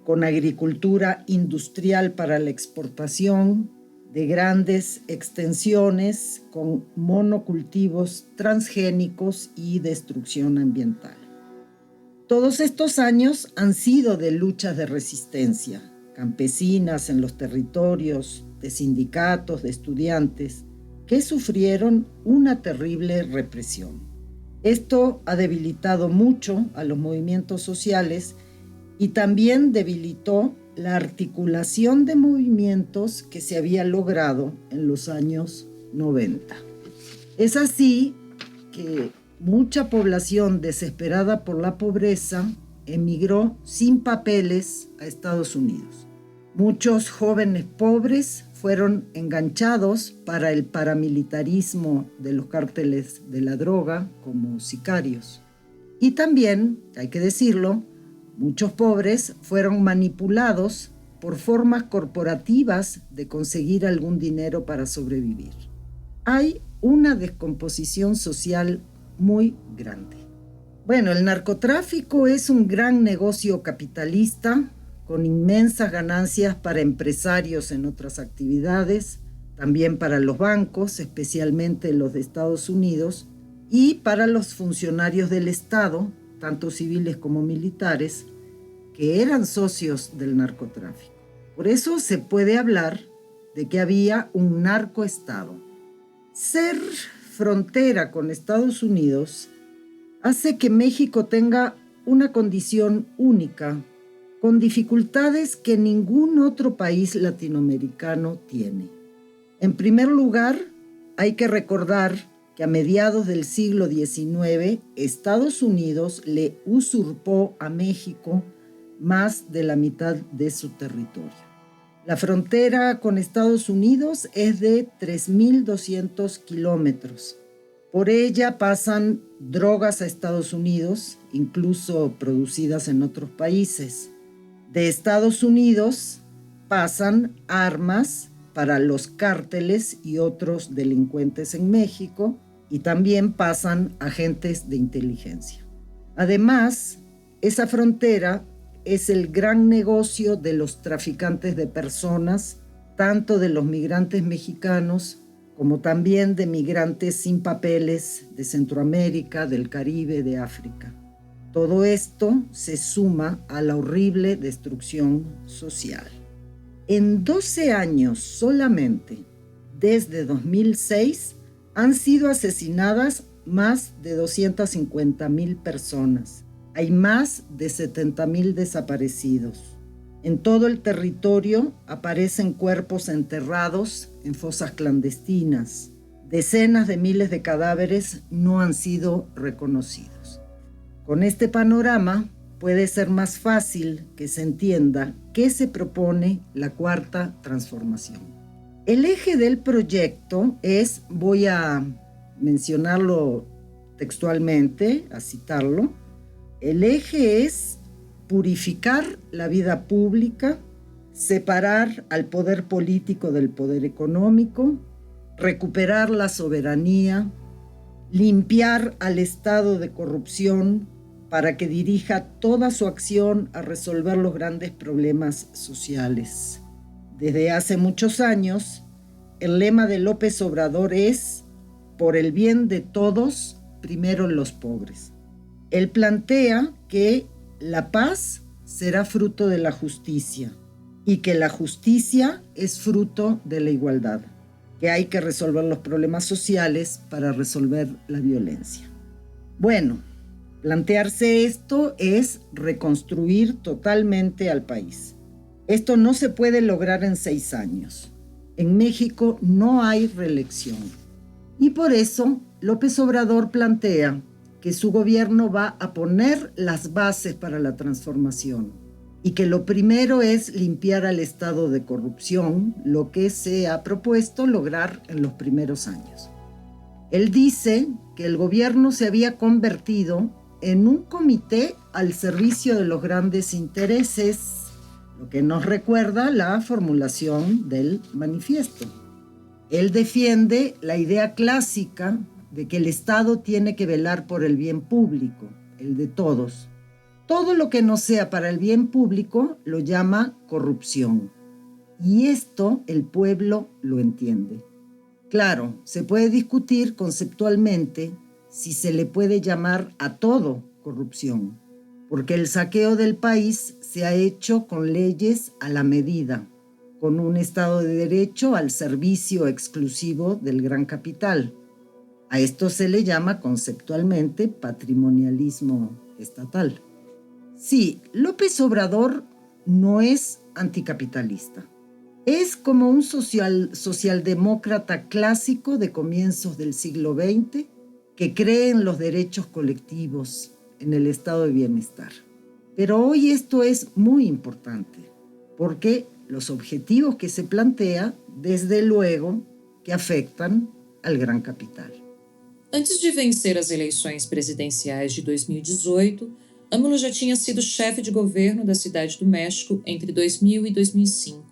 con agricultura industrial para la exportación de grandes extensiones, con monocultivos transgénicos y destrucción ambiental. Todos estos años han sido de luchas de resistencia, campesinas en los territorios, de sindicatos, de estudiantes, que sufrieron una terrible represión. Esto ha debilitado mucho a los movimientos sociales y también debilitó la articulación de movimientos que se había logrado en los años 90. Es así que mucha población desesperada por la pobreza emigró sin papeles a Estados Unidos. Muchos jóvenes pobres fueron enganchados para el paramilitarismo de los cárteles de la droga como sicarios. Y también, hay que decirlo, muchos pobres fueron manipulados por formas corporativas de conseguir algún dinero para sobrevivir. Hay una descomposición social muy grande. Bueno, el narcotráfico es un gran negocio capitalista con inmensas ganancias para empresarios en otras actividades, también para los bancos, especialmente los de Estados Unidos, y para los funcionarios del Estado, tanto civiles como militares, que eran socios del narcotráfico. Por eso se puede hablar de que había un narcoestado. Ser frontera con Estados Unidos hace que México tenga una condición única, con dificultades que ningún otro país latinoamericano tiene. En primer lugar, hay que recordar que a mediados del siglo XIX, Estados Unidos le usurpó a México más de la mitad de su territorio. La frontera con Estados Unidos es de 3.200 kilómetros. Por ella pasan drogas a Estados Unidos, incluso producidas en otros países. De Estados Unidos pasan armas para los cárteles y otros delincuentes en México, y también pasan agentes de inteligencia. Además, esa frontera es el gran negocio de los traficantes de personas, tanto de los migrantes mexicanos como también de migrantes sin papeles de Centroamérica, del Caribe, de África. Todo esto se suma a la horrible destrucción social. En 12 años solamente, desde 2006, han sido asesinadas más de 250,000 personas. Hay más de 70,000 desaparecidos. En todo el territorio aparecen cuerpos enterrados en fosas clandestinas. Decenas de miles de cadáveres no han sido reconocidos. Con este panorama puede ser más fácil que se entienda qué se propone la Cuarta Transformación. El eje del proyecto es, voy a mencionarlo textualmente, a citarlo, el eje es purificar la vida pública, separar al poder político del poder económico, recuperar la soberanía, limpiar al Estado de corrupción para que dirija toda su acción a resolver los grandes problemas sociales. Desde hace muchos años, el lema de López Obrador es: por el bien de todos, primero los pobres. Él plantea que la paz será fruto de la justicia y que la justicia es fruto de la igualdad, que hay que resolver los problemas sociales para resolver la violencia. Bueno, plantearse esto es reconstruir totalmente al país. Esto no se puede lograr en 6 años. En México no hay reelección. Y por eso López Obrador plantea que su gobierno va a poner las bases para la transformación y que lo primero es limpiar al Estado de corrupción, lo que se ha propuesto lograr en los primeros años. Él dice que el gobierno se había convertido en un comité al servicio de los grandes intereses, lo que nos recuerda la formulación del manifiesto. Él defiende la idea clásica de que el Estado tiene que velar por el bien público, el de todos. Todo lo que no sea para el bien público lo llama corrupción. Y esto el pueblo lo entiende. Claro, se puede discutir conceptualmente si se le puede llamar a todo corrupción, porque el saqueo del país se ha hecho con leyes a la medida, con un Estado de Derecho al servicio exclusivo del gran capital. A esto se le llama conceptualmente patrimonialismo estatal. Sí, López Obrador no es anticapitalista. Es como un socialdemócrata clásico de comienzos del siglo XX que cree en los derechos colectivos, en el estado de bienestar. Pero hoy esto es muy importante, porque los objetivos que se plantea, desde luego, que afectan al gran capital. Antes de vencer as eleições presidenciais de 2018, Âmilo já tinha sido chefe de governo da Cidade do México entre 2000 e 2005.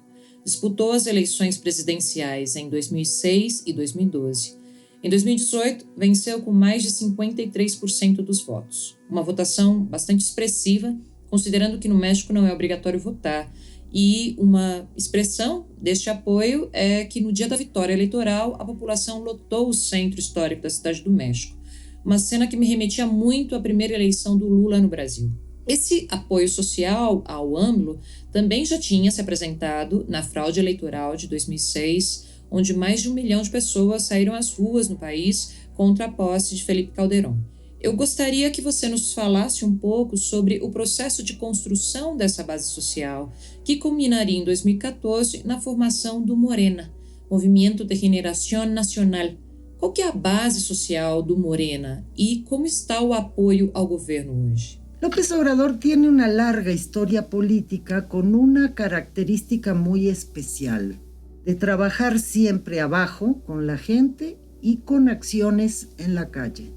Disputou as eleições presidenciais em 2006 e 2012. Em 2018, venceu com mais de 53% dos votos. Uma votação bastante expressiva, considerando que no México não é obrigatório votar. E uma expressão deste apoio é que no dia da vitória eleitoral, a população lotou o centro histórico da Cidade do México. Uma cena que me remetia muito à primeira eleição do Lula no Brasil. Esse apoio social ao AMLO também já tinha se apresentado na fraude eleitoral de 2006, onde mais de 1 milhão de pessoas saíram às ruas no país contra a posse de Felipe Calderón. Eu gostaria que você nos falasse um pouco sobre o processo de construção dessa base social, que culminaria em 2014 na formação do Morena, Movimento de Regeneración Nacional. Qual que é a base social do Morena e como está o apoio ao governo hoje? López Obrador tiene una larga historia política con una característica muy especial, de trabajar siempre abajo con la gente y con acciones en la calle.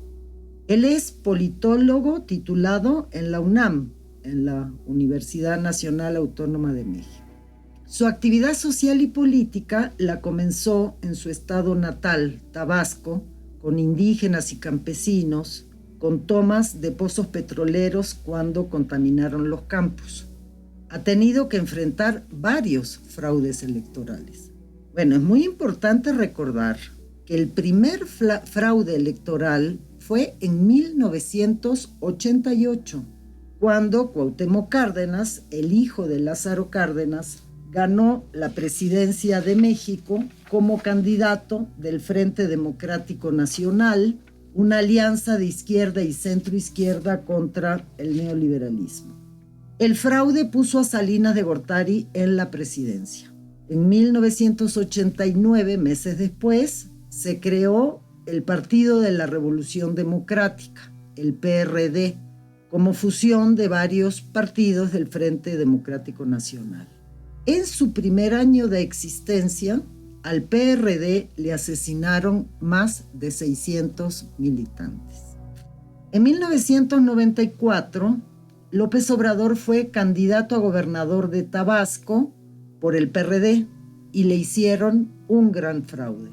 Él es politólogo titulado en la UNAM, en la Universidad Nacional Autónoma de México. Su actividad social y política la comenzó en su estado natal, Tabasco, con indígenas y campesinos, con tomas de pozos petroleros cuando contaminaron los campos. Ha tenido que enfrentar varios fraudes electorales. Bueno, es muy importante recordar que el primer fraude electoral fue en 1988, cuando Cuauhtémoc Cárdenas, el hijo de Lázaro Cárdenas, ganó la presidencia de México como candidato del Frente Democrático Nacional, una alianza de izquierda y centroizquierda contra el neoliberalismo. El fraude puso a Salinas de Gortari en la presidencia. En 1989, meses después, se creó el Partido de la Revolución Democrática, el PRD, como fusión de varios partidos del Frente Democrático Nacional. En su primer año de existencia, al PRD le asesinaron más de 600 militantes. En 1994, López Obrador fue candidato a gobernador de Tabasco por el PRD y le hicieron un gran fraude.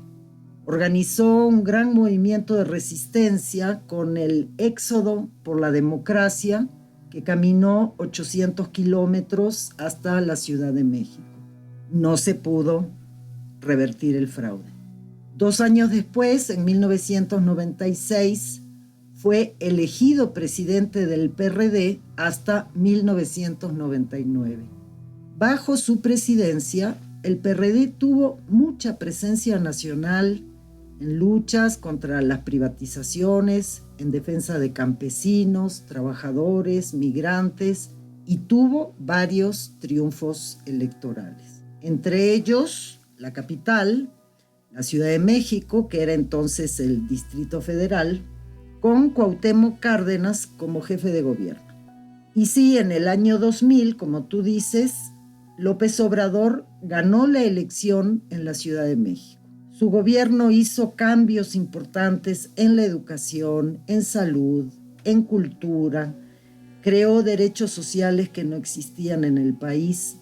Organizó un gran movimiento de resistencia con el Éxodo por la Democracia, que caminó 800 kilómetros hasta la Ciudad de México. No se pudo revertir el fraude. 2 años después, en 1996, fue elegido presidente del PRD hasta 1999. Bajo su presidencia, el PRD tuvo mucha presencia nacional en luchas contra las privatizaciones, en defensa de campesinos, trabajadores, migrantes, y tuvo varios triunfos electorales. Entre ellos, la capital, la Ciudad de México, que era entonces el Distrito Federal, con Cuauhtémoc Cárdenas como jefe de gobierno. Y sí, en el año 2000, como tú dices, López Obrador ganó la elección en la Ciudad de México. Su gobierno hizo cambios importantes en la educación, en salud, en cultura, creó derechos sociales que no existían en el país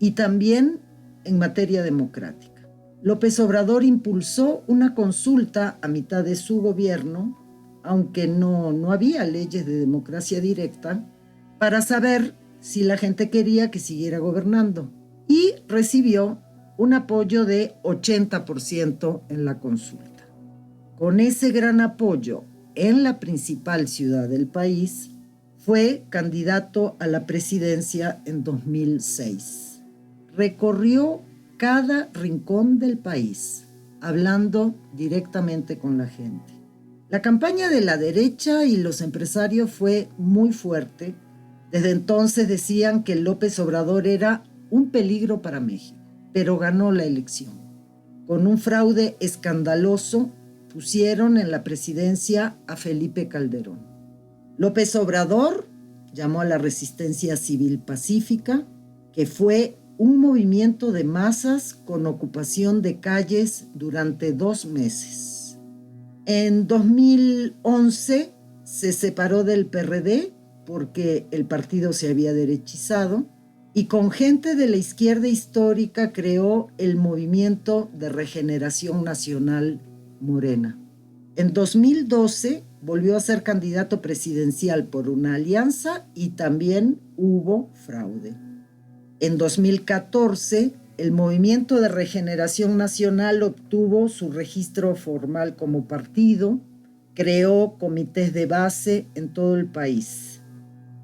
y también en materia democrática. López Obrador impulsó una consulta a mitad de su gobierno, aunque no había leyes de democracia directa, para saber si la gente quería que siguiera gobernando, y recibió un apoyo de 80% en la consulta. Con ese gran apoyo en la principal ciudad del país, fue candidato a la presidencia en 2006. Recorrió cada rincón del país, hablando directamente con la gente. La campaña de la derecha y los empresarios fue muy fuerte. Desde entonces decían que López Obrador era un peligro para México, pero ganó la elección. Con un fraude escandaloso, pusieron en la presidencia a Felipe Calderón. López Obrador llamó a la resistencia civil pacífica, que fue un movimiento de masas con ocupación de calles durante 2 meses. En 2011 se separó del PRD porque el partido se había derechizado, y con gente de la izquierda histórica creó el Movimiento de Regeneración Nacional Morena. En 2012 volvió a ser candidato presidencial por una alianza y también hubo fraude. En 2014, el Movimiento de Regeneración Nacional obtuvo su registro formal como partido, creó comités de base en todo el país.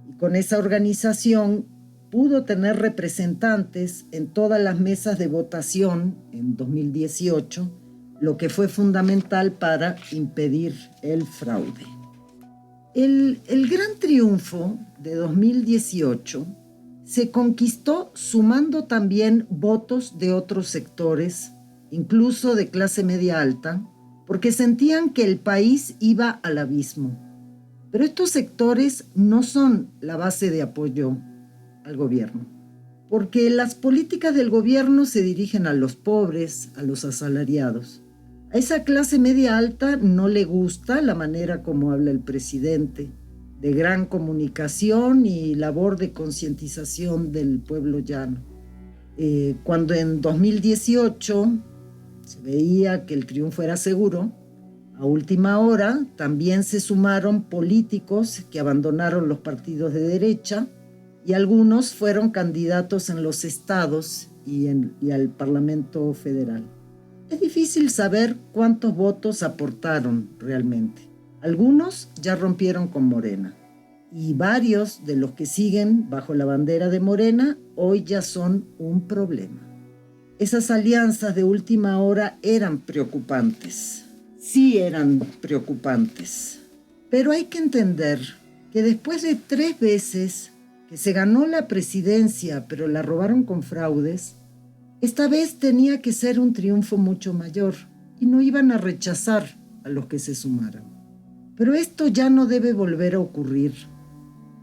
Y con esa organización pudo tener representantes en todas las mesas de votación en 2018, lo que fue fundamental para impedir el fraude. El gran triunfo de 2018 se conquistó sumando también votos de otros sectores, incluso de clase media alta, porque sentían que el país iba al abismo. Pero estos sectores no son la base de apoyo al gobierno, porque las políticas del gobierno se dirigen a los pobres, a los asalariados. A esa clase media alta no le gusta la manera como habla el presidente, de gran comunicación y labor de concientización del pueblo llano. Cuando en 2018 se veía que el triunfo era seguro, a última hora también se sumaron políticos que abandonaron los partidos de derecha y algunos fueron candidatos en los estados y al Parlamento Federal. Es difícil saber cuántos votos aportaron realmente. Algunos ya rompieron con Morena y varios de los que siguen bajo la bandera de Morena hoy ya son un problema. Esas alianzas de última hora eran preocupantes. Sí eran preocupantes. Pero hay que entender que después de 3 veces que se ganó la presidencia pero la robaron con fraudes, esta vez tenía que ser un triunfo mucho mayor y no iban a rechazar a los que se sumaran. Pero esto ya no debe volver a ocurrir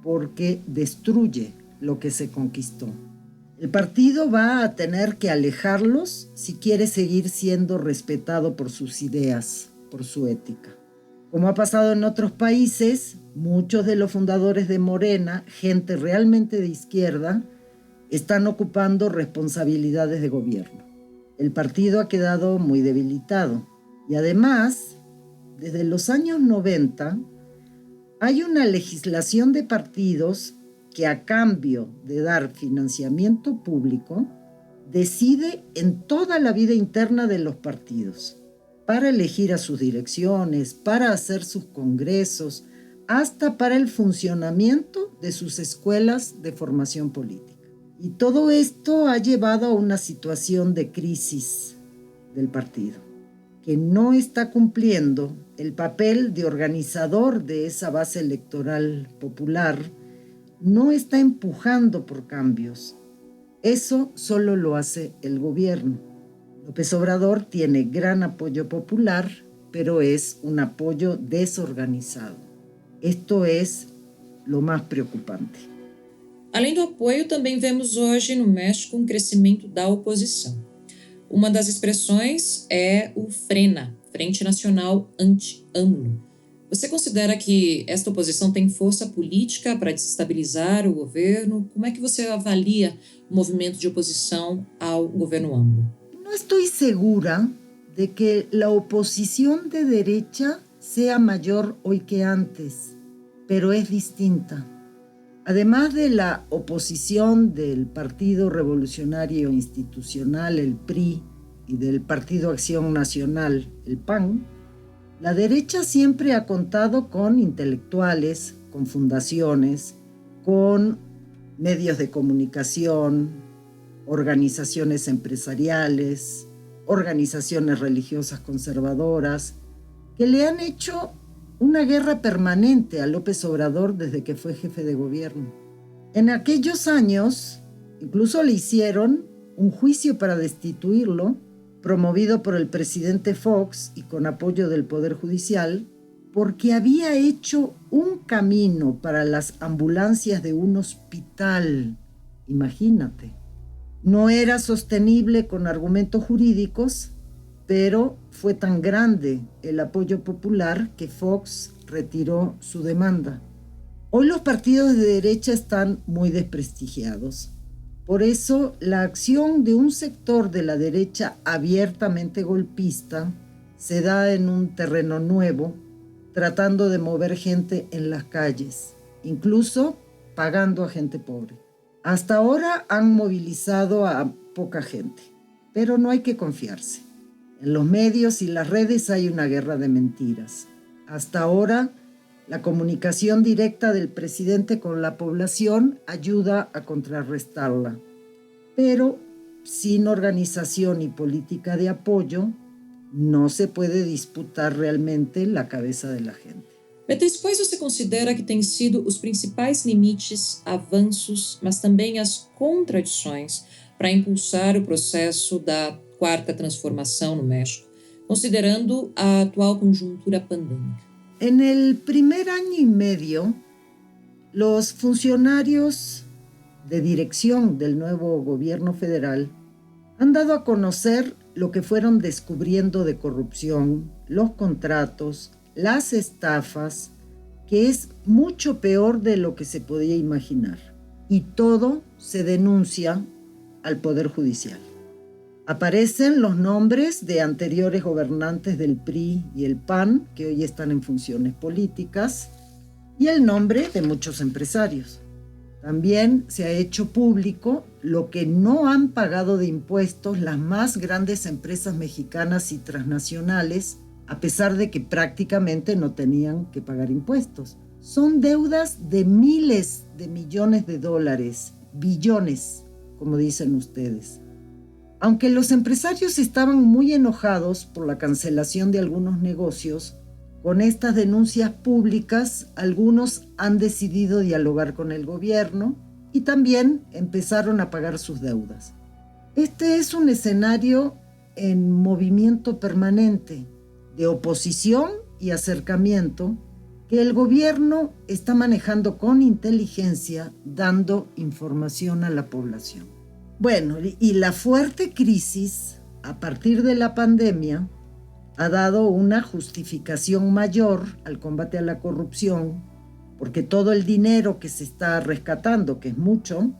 porque destruye lo que se conquistó. El partido va a tener que alejarlos si quiere seguir siendo respetado por sus ideas, por su ética. Como ha pasado en otros países, muchos de los fundadores de Morena, gente realmente de izquierda, están ocupando responsabilidades de gobierno. El partido ha quedado muy debilitado y además, desde los años 90, hay una legislación de partidos que a cambio de dar financiamiento público, decide en toda la vida interna de los partidos, para elegir a sus direcciones, para hacer sus congresos, hasta para el funcionamiento de sus escuelas de formación política. Y todo esto ha llevado a una situación de crisis del partido, que no está cumpliendo el papel de organizador de esa base electoral popular, no está empujando por cambios. Eso solo lo hace el gobierno. López Obrador tiene gran apoyo popular, pero es un apoyo desorganizado. Esto es lo más preocupante. Além do apoio, também vemos hoje no México um crescimento da oposição. Uma das expressões é o FRENA, Frente Nacional Anti-AMLO. Você considera que esta oposição tem força política para desestabilizar o governo? Como é que você avalia o movimento de oposição ao governo AMLO? No estoy segura de que la oposición de derecha sea mayor hoy que antes, pero es distinta. Además de la oposición del Partido Revolucionario Institucional, el PRI, y del Partido Acción Nacional, el PAN, la derecha siempre ha contado con intelectuales, con fundaciones, con medios de comunicación, organizaciones empresariales, organizaciones religiosas conservadoras, que le han hecho una guerra permanente a López Obrador desde que fue jefe de gobierno. En aquellos años, incluso le hicieron un juicio para destituirlo, promovido por el presidente Fox y con apoyo del Poder Judicial, porque había hecho un camino para las ambulancias de un hospital. Imagínate. No era sostenible con argumentos jurídicos, pero fue tan grande el apoyo popular que Fox retiró su demanda. Hoy los partidos de derecha están muy desprestigiados. Por eso, la acción de un sector de la derecha abiertamente golpista se da en un terreno nuevo, tratando de mover gente en las calles, incluso pagando a gente pobre. Hasta ahora han movilizado a poca gente, pero no hay que confiarse. En los medios y las redes hay una guerra de mentiras. Hasta ahora, la comunicación directa del presidente con la población ayuda a contrarrestarla, pero sin organización y política de apoyo no se puede disputar realmente la cabeza de la gente. Beatriz, quais você considera que têm sido os principais limites, avanços, mas também as contradições para impulsar o processo da quarta transformação no México, considerando a atual conjuntura pandêmica? En el primer año y medio, los funcionarios de dirección del nuevo gobierno federal han dado a conocer lo que fueron descubriendo de corrupción, los contratos, las estafas, que es mucho peor de lo que se podía imaginar. Y todo se denuncia al Poder Judicial. Aparecen los nombres de anteriores gobernantes del PRI y el PAN, que hoy están en funciones políticas, y el nombre de muchos empresarios. También se ha hecho público lo que no han pagado de impuestos las más grandes empresas mexicanas y transnacionales, a pesar de que prácticamente no tenían que pagar impuestos. Son deudas de miles de millones de dólares, billones, como dicen ustedes. Aunque los empresarios estaban muy enojados por la cancelación de algunos negocios, con estas denuncias públicas, algunos han decidido dialogar con el gobierno y también empezaron a pagar sus deudas. Este es un escenario en movimiento permanente de oposición y acercamiento que el gobierno está manejando con inteligencia, dando información a la población. Bueno, y la fuerte crisis a partir de la pandemia ha dado una justificación mayor al combate a la corrupción, porque todo el dinero que se está rescatando, que es mucho,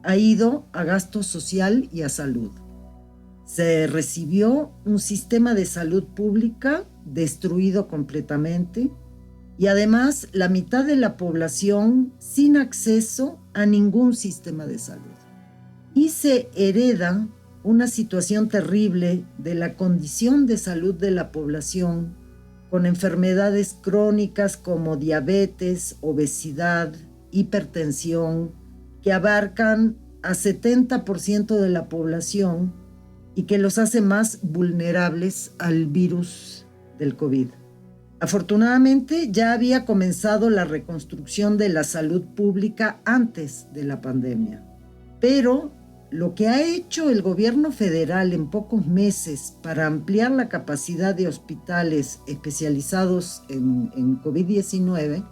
ha ido a gasto social y a salud. Se recibió un sistema de salud pública destruido completamente y además la mitad de la población sin acceso a ningún sistema de salud. Y se hereda una situación terrible de la condición de salud de la población con enfermedades crónicas como diabetes, obesidad, hipertensión, que abarcan a 70% de la población y que los hace más vulnerables al virus del COVID. Afortunadamente, ya había comenzado la reconstrucción de la salud pública antes de la pandemia, pero lo que ha hecho el gobierno federal en pocos meses para ampliar la capacidad de hospitales especializados en COVID-19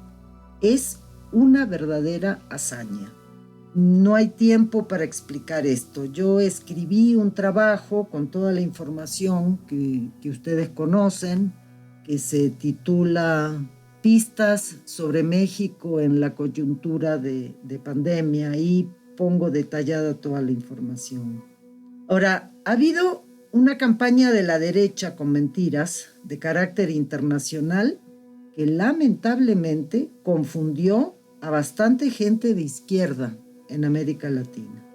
es una verdadera hazaña. No hay tiempo para explicar esto. Yo escribí un trabajo con toda la información que ustedes conocen, que se titula Pistas sobre México en la coyuntura de pandemia, y pongo detallada toda la información. Ahora, ha habido una campaña de la derecha con mentiras de carácter internacional que lamentablemente confundió a bastante gente de izquierda en América Latina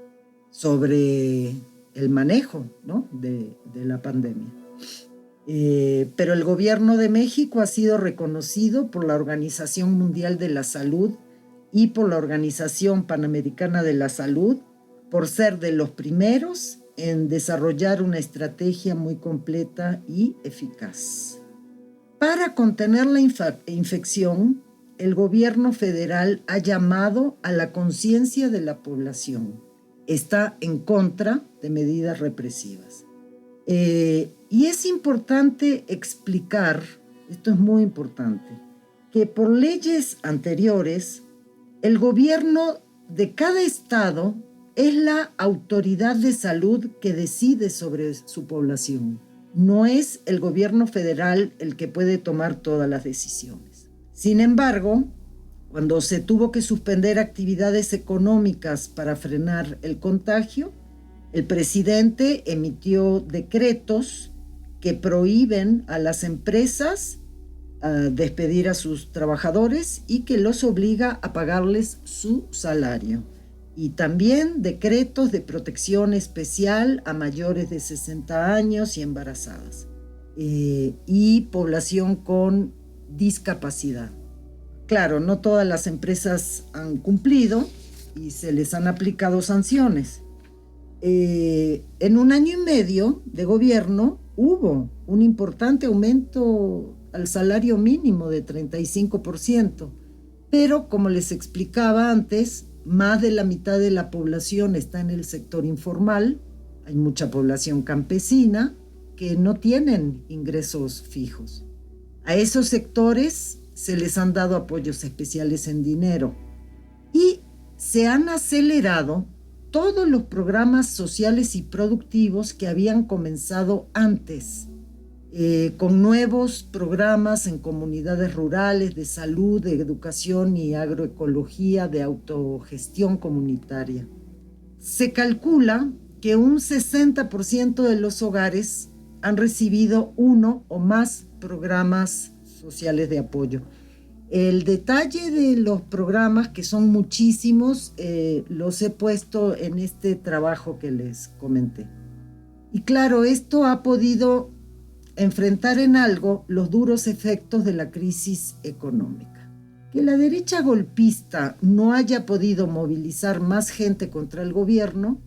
sobre el manejo, ¿no?, de la pandemia. Pero el gobierno de México ha sido reconocido por la Organización Mundial de la Salud y por la Organización Panamericana de la Salud por ser de los primeros en desarrollar una estrategia muy completa y eficaz. Para contener la infección, el gobierno federal ha llamado a la conciencia de la población. Está en contra de medidas represivas. Y es importante explicar, esto es muy importante, que por leyes anteriores, el gobierno de cada estado es la autoridad de salud que decide sobre su población. No es el gobierno federal el que puede tomar todas las decisiones. Sin embargo, cuando se tuvo que suspender actividades económicas para frenar el contagio, el presidente emitió decretos que prohíben a las empresas despedir a sus trabajadores y que los obliga a pagarles su salario. Y también decretos de protección especial a mayores de 60 años y embarazadas y población con discapacidad. Claro, no todas las empresas han cumplido y se les han aplicado sanciones. En un año y medio de gobierno hubo un importante aumento al salario mínimo de 35%, pero como les explicaba antes, más de la mitad de la población está en el sector informal, hay mucha población campesina que no tienen ingresos fijos. A esos sectores se les han dado apoyos especiales en dinero y se han acelerado todos los programas sociales y productivos que habían comenzado antes, con nuevos programas en comunidades rurales de salud, de educación y agroecología, de autogestión comunitaria. Se calcula que un 60% de los hogares han recibido uno o más programas sociales de apoyo. El detalle de los programas, que son muchísimos, los he puesto en este trabajo que les comenté. Y claro, esto ha podido enfrentar en algo los duros efectos de la crisis económica. Que la derecha golpista no haya podido movilizar más gente contra el gobierno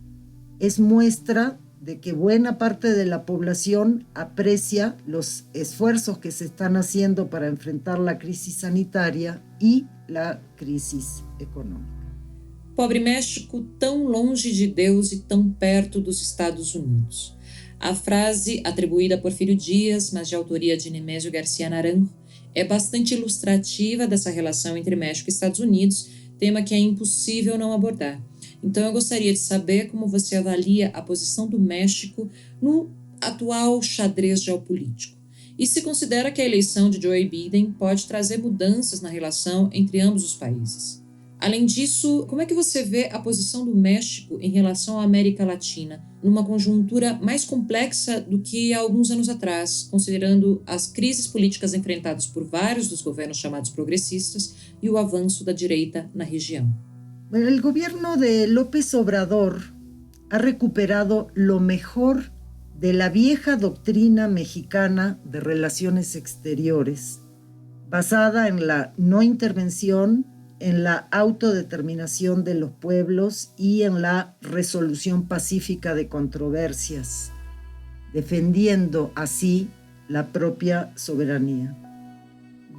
es muestra de que buena parte de la población aprecia los esfuerzos que se están haciendo para enfrentar la crisis sanitaria y la crisis econômica. Pobre México, tão longe de Deus e tão perto dos Estados Unidos. A frase, atribuída a Porfírio Dias, mas de autoria de Nemésio Garcia Naranjo, é bastante ilustrativa dessa relação entre México e Estados Unidos, tema que é impossível não abordar. Então eu gostaria de saber como você avalia a posição do México no atual xadrez geopolítico. E se considera que a eleição de Joe Biden pode trazer mudanças na relação entre ambos os países. Além disso, como é que você vê a posição do México em relação à América Latina, numa conjuntura mais complexa do que há alguns anos atrás, considerando as crises políticas enfrentadas por vários dos governos chamados progressistas e o avanço da direita na região? El gobierno de López Obrador ha recuperado lo mejor de la vieja doctrina mexicana de relaciones exteriores, basada en la no intervención, en la autodeterminación de los pueblos y en la resolución pacífica de controversias, defendiendo así la propia soberanía.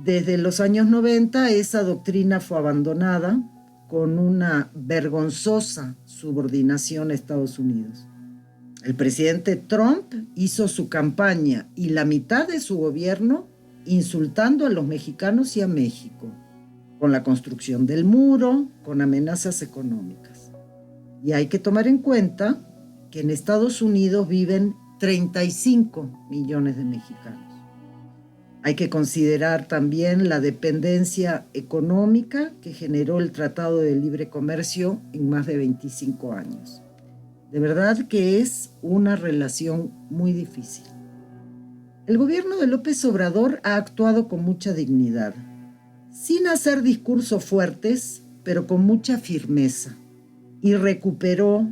Desde los años 90 esa doctrina fue abandonada con una vergonzosa subordinación a Estados Unidos. El presidente Trump hizo su campaña y la mitad de su gobierno insultando a los mexicanos y a México, con la construcción del muro, con amenazas económicas. Y hay que tomar en cuenta que en Estados Unidos viven 35 millones de mexicanos. Hay que considerar también la dependencia económica que generó el Tratado de Libre Comercio en más de 25 años. De verdad que es una relación muy difícil. El gobierno de López Obrador ha actuado con mucha dignidad, sin hacer discursos fuertes, pero con mucha firmeza, y recuperó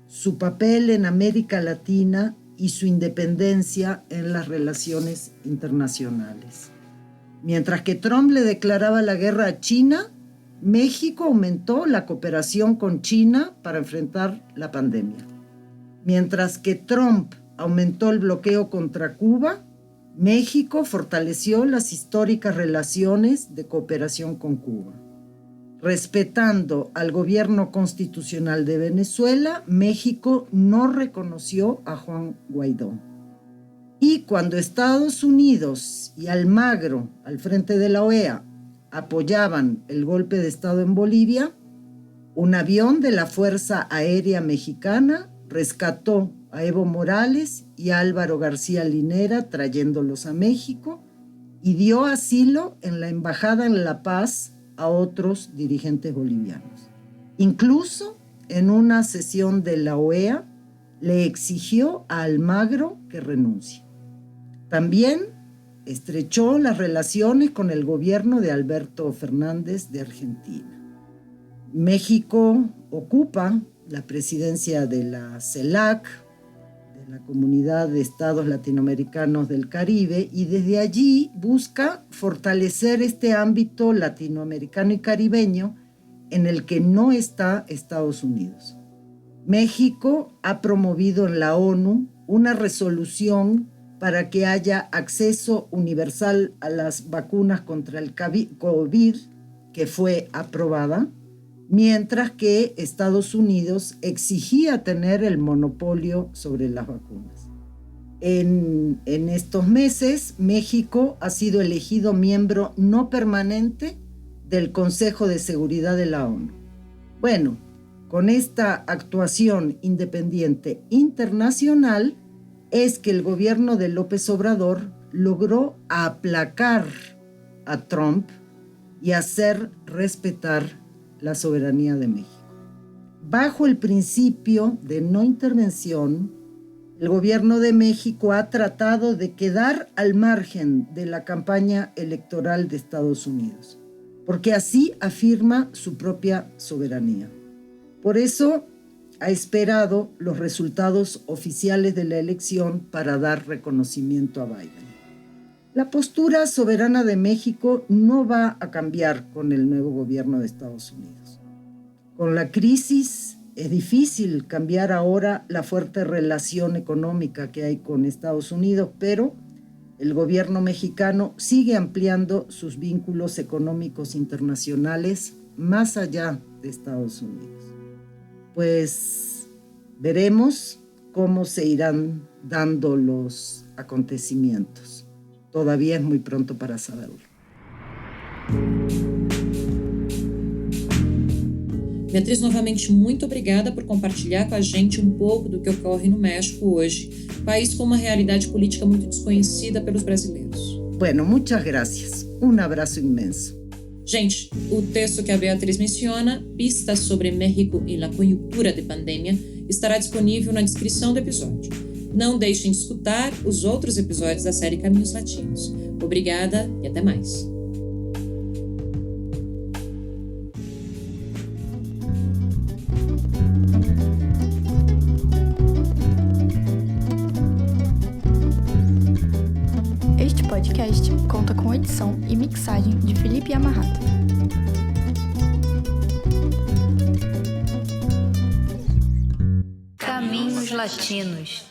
su papel en América Latina y su independencia en las relaciones internacionales. Mientras que Trump le declaraba la guerra a China, México aumentó la cooperación con China para enfrentar la pandemia. Mientras que Trump aumentó el bloqueo contra Cuba, México fortaleció las históricas relaciones de cooperación con Cuba. Respetando al gobierno constitucional de Venezuela, México no reconoció a Juan Guaidó. Y cuando Estados Unidos y Almagro, al frente de la OEA, apoyaban el golpe de Estado en Bolivia, un avión de la Fuerza Aérea Mexicana rescató a Evo Morales y a Álvaro García Linera trayéndolos a México y dio asilo en la Embajada en La Paz a otros dirigentes bolivianos. Incluso en una sesión de la OEA le exigió a Almagro que renuncie. También estrechó las relaciones con el gobierno de Alberto Fernández de Argentina. México ocupa la presidencia de la CELAC, de la Comunidad de Estados Latinoamericanos del Caribe, y desde allí busca fortalecer este ámbito latinoamericano y caribeño en el que no está Estados Unidos. México ha promovido en la ONU una resolución para que haya acceso universal a las vacunas contra el COVID, que fue aprobada, mientras que Estados Unidos exigía tener el monopolio sobre las vacunas. En estos meses, México ha sido elegido miembro no permanente del Consejo de Seguridad de la ONU. Bueno, con esta actuación independiente internacional es que el gobierno de López Obrador logró aplacar a Trump y hacer respetar la soberanía de México. Bajo el principio de no intervención, el gobierno de México ha tratado de quedar al margen de la campaña electoral de Estados Unidos, porque así afirma su propia soberanía. Por eso ha esperado los resultados oficiales de la elección para dar reconocimiento a Biden. La postura soberana de México no va a cambiar con el nuevo gobierno de Estados Unidos. Con la crisis es difícil cambiar ahora la fuerte relación económica que hay con Estados Unidos, pero el gobierno mexicano sigue ampliando sus vínculos económicos internacionales más allá de Estados Unidos. Pues veremos cómo se irán dando los acontecimientos. Todavía es muy pronto para saberlo. Beatriz, novamente, muito obrigada por compartilhar com a gente um pouco do que ocorre no México hoje, país com uma realidade política muito desconhecida pelos brasileiros. Bueno, muchas gracias. Un abrazo inmenso. Gente, o texto que a Beatriz menciona, Pistas sobre México e la Conjuntura de Pandemia, estará disponível na descrição do episódio. Não deixem de escutar os outros episódios da série Caminhos Latinos. Obrigada e até mais. Este podcast conta com edição e mixagem de Felipe Amarrato. Caminhos Latinos.